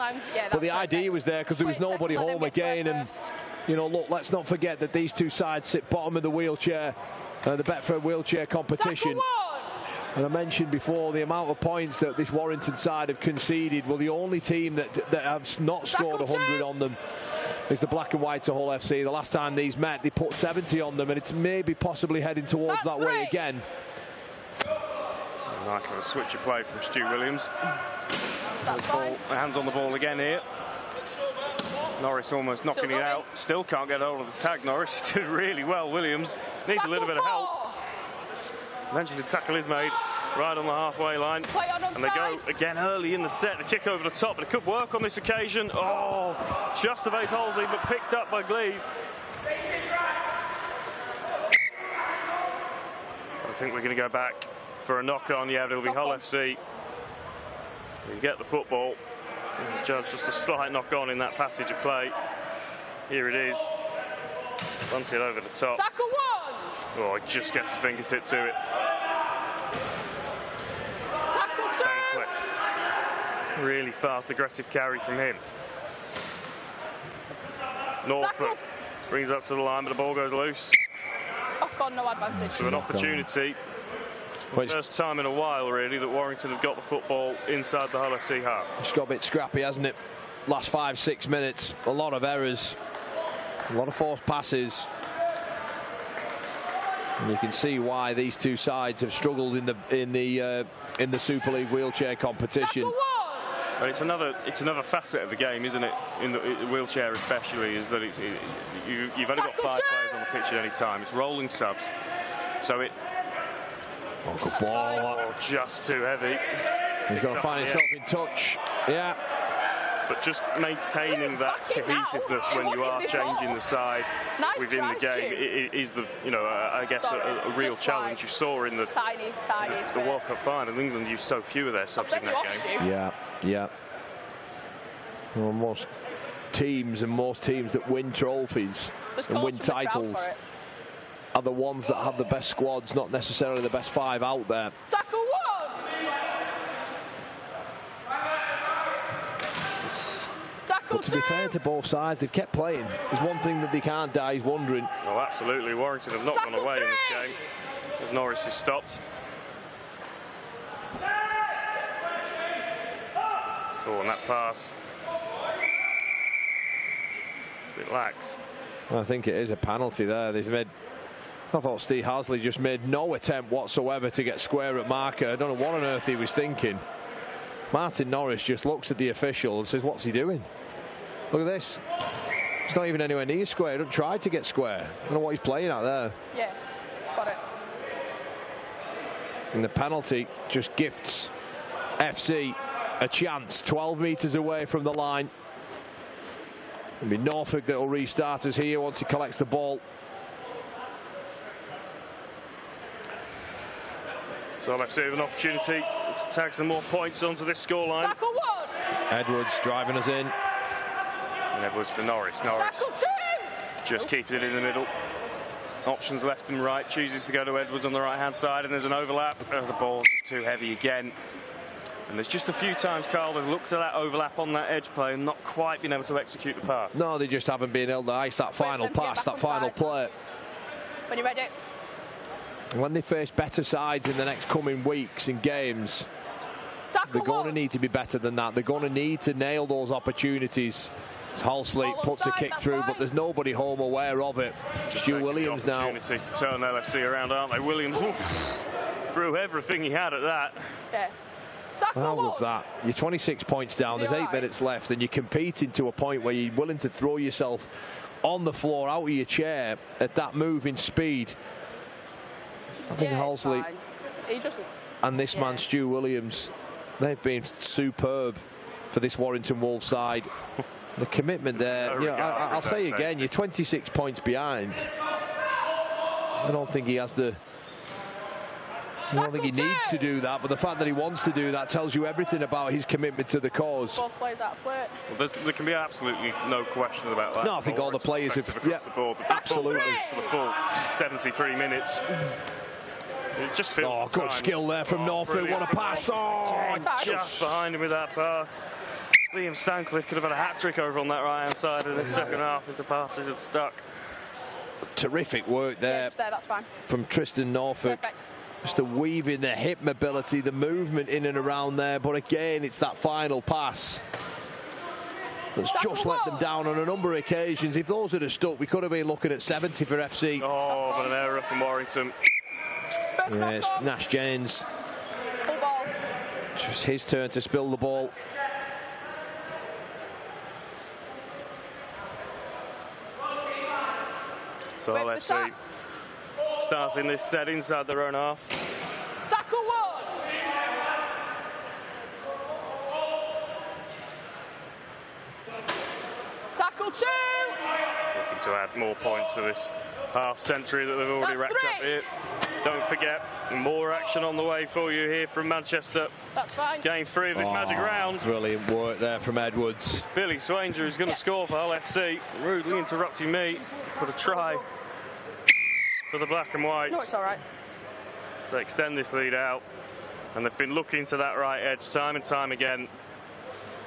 But the idea was there because there was nobody home again. And, you know, look, let's not forget that these two sides sit bottom of the wheelchair, the Betfred Wheelchair competition. And I mentioned before the amount of points that this Warrington side have conceded. Well, the only team that have not scored 100 on them is the Black and White to Hull FC. The last time these met, they put 70 on them, and it's maybe possibly heading towards that way again. A nice little switch of play from Stu Williams. Hands on the ball again here. Norris almost knocking it out. Still can't get hold of the tag. Norris did really well. Williams needs a little bit of help. Eventually the tackle is made right on the halfway line. And they go again early in the set. The kick over the top, but it could work on this occasion. Oh, just evades Halsey, but picked up by Gleave. I think we're going to go back for a knock-on. Yeah, it'll be Hull FC. You get the football. And judge just a slight knock-on in that passage of play. Here it is. Bunts it over the top. Tackle 1! Oh, he just gets the fingertip to it. Tackle 2! Stancliffe. Really fast, aggressive carry from him. Norfolk brings up to the line, but the ball goes loose. Oh, God, no advantage. So an opportunity. First time in a while, really, that Warrington have got the football inside the Hull FC half. It's got a bit scrappy, hasn't it? Last 5-6 minutes, a lot of errors, a lot of forced passes. And you can see why these two sides have struggled in the Super League wheelchair competition. But it's another facet of the game, isn't it? In the wheelchair, especially, is that you've only got 5 players on the pitch at any time. It's rolling subs, so it. Oh, good ball. Oh, just too heavy. He's got to find himself in touch. Yeah. But just maintaining that cohesiveness when you are changing the side within the game is the, you know, I guess a real challenge. You saw in the World Cup final, England used so few of their subs in that game. Yeah. Well, most teams that win trophies and win titles are the ones that have the best squads, not necessarily the best 5 out there. Tackle 1! But to be fair to both sides, they've kept playing. There's one thing that they can't die is wondering. Oh, absolutely. Warrington have not gone away in this game as Norris is stopped. Oh, and that pass. A bit lax. I think it is a penalty there. I thought Steve Hasley just made no attempt whatsoever to get square at marker. I don't know what on earth he was thinking. Martin Norris just looks at the official and says, what's he doing? Look at this. It's not even anywhere near square. He doesn't try to get square. I don't know what he's playing at there. Yeah, got it. And the penalty just gifts FC a chance. 12 metres away from the line. It'll be Norfolk that will restart us here once he collects the ball. So I'll have to have an opportunity to tag some more points onto this scoreline. Tackle 1! Edwards driving us in. And Edwards to Norris. Tackle 2! Just keeping it in the middle. Options left and right. Chooses to go to Edwards on the right-hand side, and there's an overlap. Oh, the ball's too heavy again. And there's just a few times, Carl, they've looked at that overlap on that edge play and not quite been able to execute the pass. No, they just haven't been able to ice that final pass, that final play. When you're ready. When they face better sides in the next coming weeks and games, they're going to need to be better than that. They're going to need to nail those opportunities Halsley puts a kick through, but there's nobody home aware of it. Stu Williams now. Opportunity to turn LFC around, aren't they? Williams threw everything he had at that. Yeah. Tackle How good's that? You're 26 points down, there's 8 minutes left, and you're competing to a point where you're willing to throw yourself on the floor, out of your chair, at that moving speed. I think Halsley and this man, Stu Williams, they've been superb for this Warrington Wolves side. The commitment there, you know, I'll say again, you're 26 points behind. I don't think he has the... I don't think he needs to do that, but the fact that he wants to do that tells you everything about his commitment to the cause. Both players out of play. Well, there can be absolutely no question about that. No, I think all the players have... Yeah, the board. Absolutely. For the full 73 minutes. It just feels oh, good skill there from Norfolk. What a pass. Oh, just behind him with that pass. Liam Stancliffe could have had a hat-trick over on that right-hand side in the second half if the passes had stuck. Terrific work there, That's fine. from Tristan Norfolk. Perfect. Just the weaving, the hip mobility, the movement in and around there. But again, it's that final pass that's just let them down on a number of occasions. If those had stuck, we could have been looking at 70 for FC. Oh, but an error from Warrington. Yes, Nash Jennings. Full ball. Just his turn to spill the ball. So LFC starts in this set inside their own half. Tackle one. Tackle two. Looking to add more points to this half century that they've already racked up here. Don't forget, more action on the way for you here from Manchester. That's fine. Game 3 of this magic round. Brilliant work there from Edwards. Billy Swanger is going to score for Hull FC. Rudely interrupting me. But a try for the black and whites. No, it's all right. To extend this lead out. And they've been looking to that right edge time and time again.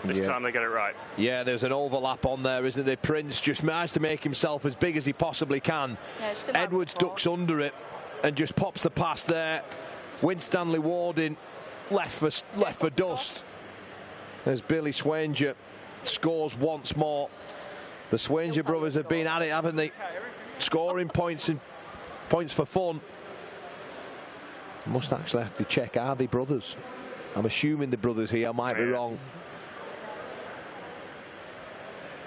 This time they get it right. Yeah, there's an overlap on there, isn't there? Prince just managed to make himself as big as he possibly can. Yeah, Edwards ducks under it and just pops the pass there. Winstanley Warden left for dust. As Billy Swanger scores once more. The Swanger brothers have been at it, haven't they? Scoring points and points for fun. Must actually have to check, are they brothers? I'm assuming the brothers here, I might be wrong.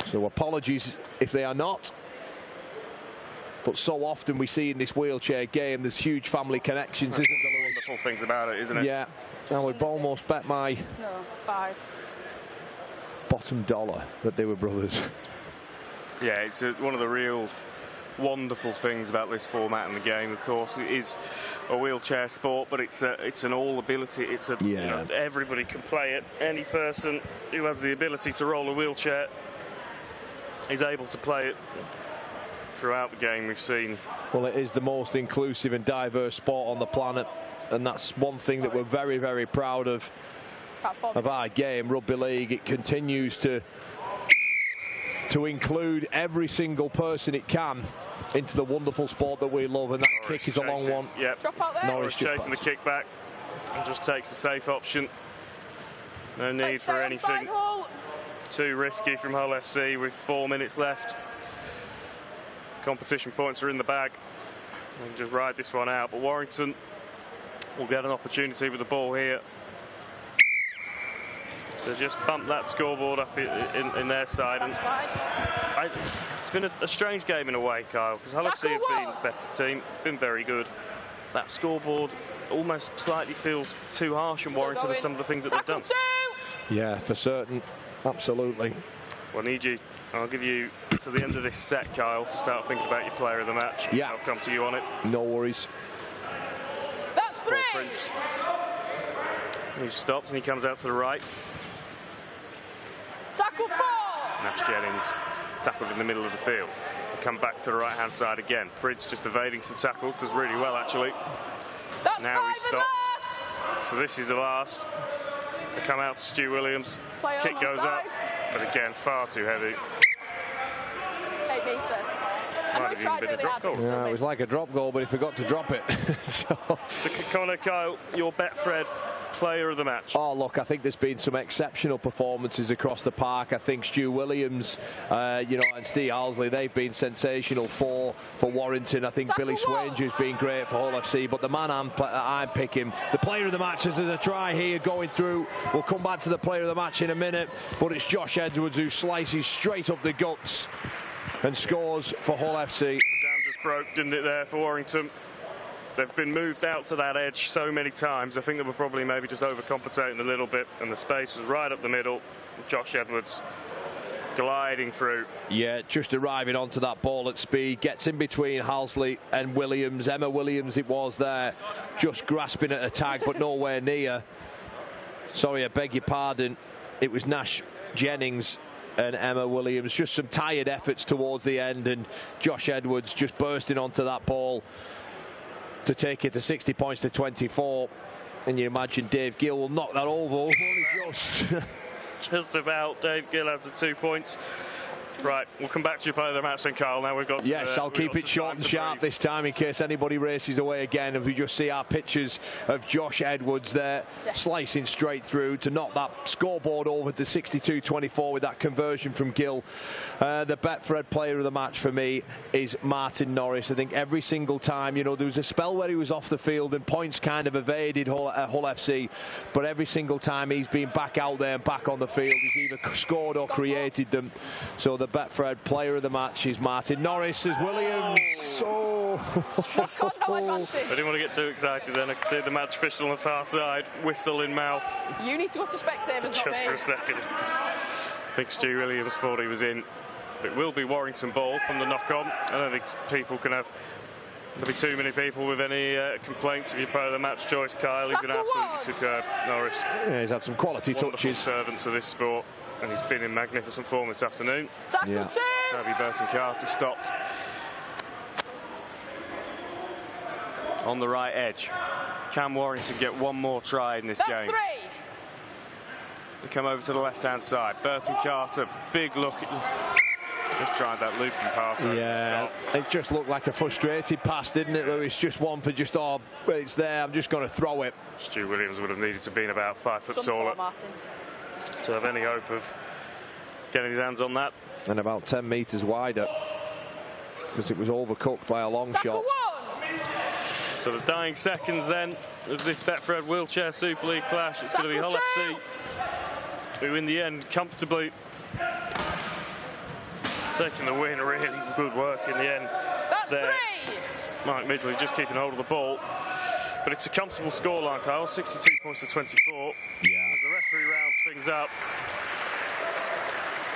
So apologies if they are not. But so often we see in this wheelchair game, there's huge family connections, isn't there, Lewis? Wonderful things about it, isn't it? Yeah. I would almost bet my 5 bottom dollar that they were brothers. Yeah, it's one of the real wonderful things about this format and the game. Of course, it is a wheelchair sport, but it's an all ability. It's a you know, everybody can play it. Any person who has the ability to roll a wheelchair is able to play it. Throughout the game, we've seen. Well, it is the most inclusive and diverse sport on the planet, and that's one thing that we're very, very proud of our game, rugby league. It continues to include every single person it can into the wonderful sport that we love, and that Norris kick is a long one. Yep. Drop out there. Norris chasing the kick back and just takes a safe option. No need for anything too risky from Hull FC with 4 minutes left. Competition points are in the bag. We can just ride this one out, but Warrington will get an opportunity with the ball here. So just bump that scoreboard up in their side. And it's been a strange game in a way, Kyle, because Hull FC have been a better team, been very good. That scoreboard almost slightly feels too harsh on Warrington with some of the things that they've done. Yeah, for certain. Absolutely. Well, I'll give you to the end of this set, Kyle, to start thinking about your player of the match. Yeah. I'll come to you on it. No worries. That's 3. Prince. He stops and he comes out to the right. Tackle 4. Nash Jennings tackled in the middle of the field. He'll come back to the right-hand side again. Prince just evading some tackles, does really well, actually. That's now he stops. left. So this is the last. They come out to Stu Williams. Kick goes up, but again, far too heavy. 8 metre. Might have even been a drop goal. Yeah, it was like a drop goal, but he forgot to drop it. So Connor, Kyle, your Betfred player of the match. Oh, look, I think there's been some exceptional performances across the park. I think Stu Williams, and Steve Halsley, they've been sensational for Warrington. I think Billy Swanger's been great for Hull FC, but the man I'm picking, the player of the match, there's a try here going through. We'll come back to the player of the match in a minute, but it's Josh Edwards who slices straight up the guts and scores for Hull FC. Down just broke, didn't it, there for Warrington? They've been moved out to that edge so many times. I think they were probably maybe just overcompensating a little bit, and the space was right up the middle. Josh Edwards gliding through. Yeah, just arriving onto that ball at speed, gets in between Halsley and Williams. Emma Williams it was there, just grasping at a tag, but nowhere near. Sorry, I beg your pardon. It was Nash Jennings and Emma Williams. Just some tired efforts towards the end, and Josh Edwards just bursting onto that ball to take it to 60 points to 24. And you imagine Dave Gill will knock that over. Only just about. Dave Gill has the 2 points. Right, we'll come back to your player of the match then, Carl. Now we've got some, yes, I'll keep it short and sharp this time in case anybody races away again. And we just see our pictures of Josh Edwards there slicing straight through to knock that scoreboard over to 62-24 with that conversion from Gill. The Betfred player of the match for me is Martin Norris. I think every single time, there was a spell where he was off the field and points kind of evaded Hull FC, but every single time he's been back out there and back on the field, he's either scored or created them. So the Betfred player of the match is Martin Norris as Williams. I didn't want to get too excited then. I could see the match official on the far side, whistle in mouth. You need to go to Specsavers, just for a second. I think Stu Williams thought he was in. It will be Warrington ball from the knock-on. I don't think people can have. There'll be too many people with any complaints of your player of the match choice, Kyle. He's been absolutely superb, Norris. Yeah, he's had some quality touches. Servants of this sport, and he's been in magnificent form this afternoon. Yeah. Toby Burton-Carter stopped on the right edge. Can Warrington get one more try in this game? They come over to the left-hand side. Burton-Carter, big look. Just tried that looping pass. Yeah, it just looked like a frustrated pass, didn't it, Lewis? Just one for just, oh, it's there, I'm just going to throw it. Stu Williams would have needed to be about 5 foot taller to have any hope of getting his hands on that. And about 10 metres wider, because it was overcooked by a long shot. So the dying seconds then of this Betfred Wheelchair Super League clash. It's going to be Hull FC, who in the end comfortably taking the win. Really good work in the end. There. Mike Midgley just keeping hold of the ball. But it's a comfortable scoreline, Kyle. 62 points to 24. Yeah. As the referee rounds things up.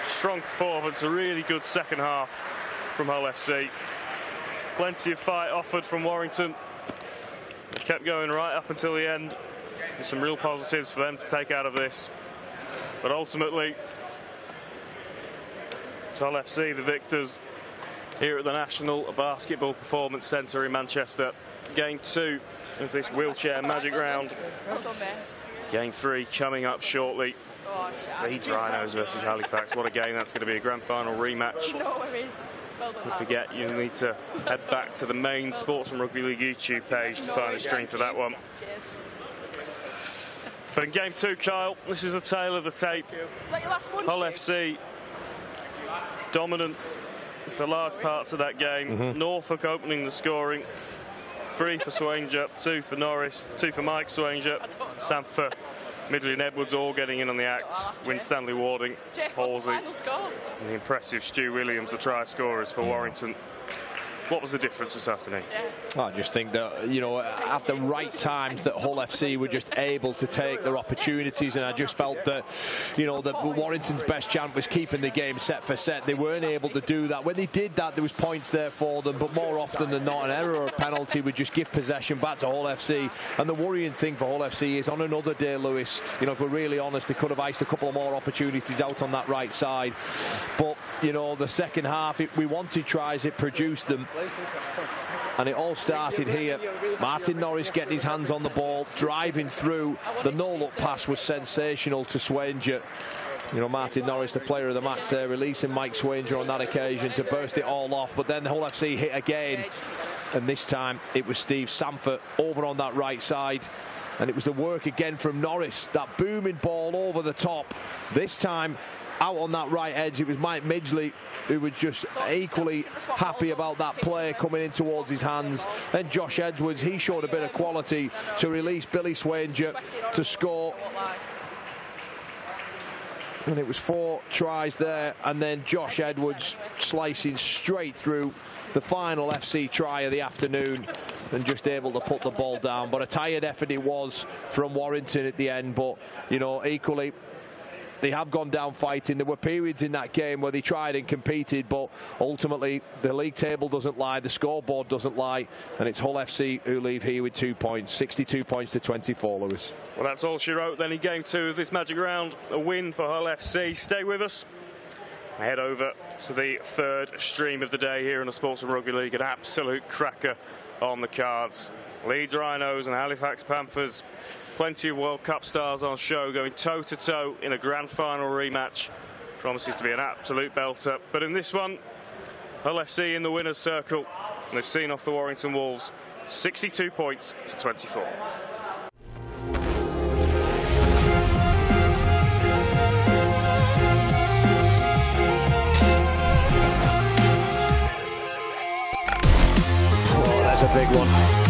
Strong performance, a really good second half from Hull FC. Plenty of fight offered from Warrington. They kept going right up until the end. There's some real positives for them to take out of this. But ultimately, Hull FC, the victors, here at the National Basketball Performance Centre in Manchester. Game 2 of this wheelchair magic round. Game 3 coming up shortly. Leeds Rhinos versus Halifax. What a game that's going to be, a grand final rematch. Don't forget, you need to head back to the main Sports and Rugby League YouTube page to find a stream for that one. But in game 2, Kyle, this is the tale of the tape. Hull FC dominant for large parts of that game. Norfolk opening the scoring. 3 for Swanger, 2 for Norris, 2 for Mike Swanger, Sam for Midgley and Edwards all getting in on the act. Winstanley Warding, Halsey, and the impressive Stu Williams, the try scorers for Warrington. What was the difference this afternoon? I just think that, at the right times that Hull FC were just able to take their opportunities, and I just felt that, that Warrington's best chance was keeping the game set for set. They weren't able to do that. When they did that, there was points there for them, but more often than not, an error or a penalty would just give possession back to Hull FC. And the worrying thing for Hull FC is on another day, Lewis, if we're really honest, they could have iced a couple of more opportunities out on that right side. But, the second half, we wanted tries, it produced them. And it all started here. Martin Norris getting his hands on the ball, driving through. The no-look pass was sensational to Swanger. You know, Martin Norris, the player of the match there, releasing Mike Swanger on that occasion to burst it all off. But then the Hull FC hit again. And this time it was Steve Sanford over on that right side. And it was the work again from Norris. That booming ball over the top. This time out on that right edge, it was Mike Midgley who was just equally happy about that play coming in towards his hands. Then Josh Edwards, he showed a bit of quality to release Billy Swanger to score. And it was 4 tries there, and then Josh Edwards slicing straight through the final FC try of the afternoon and just able to put the ball down. But a tired effort it was from Warrington at the end, but you know, equally they have gone down fighting. There were periods in that game where they tried and competed, but ultimately the league table doesn't lie, the scoreboard doesn't lie, and it's Hull FC who leave here with 2 points, 62 points to 24, Lewis. Well, that's all she wrote then in game 2 of this Magic Round. A win for Hull FC. Stay with us. Head over to the 3rd stream of the day here in the Sportsman Rugby League. An absolute cracker on the cards. Leeds Rhinos and Halifax Panthers. Plenty of World Cup stars on show, going toe-to-toe in a grand final rematch. Promises to be an absolute belter. But in this one, Hull FC in the winner's circle. They've seen off the Warrington Wolves. 62 points to 24. Oh, that's a big one.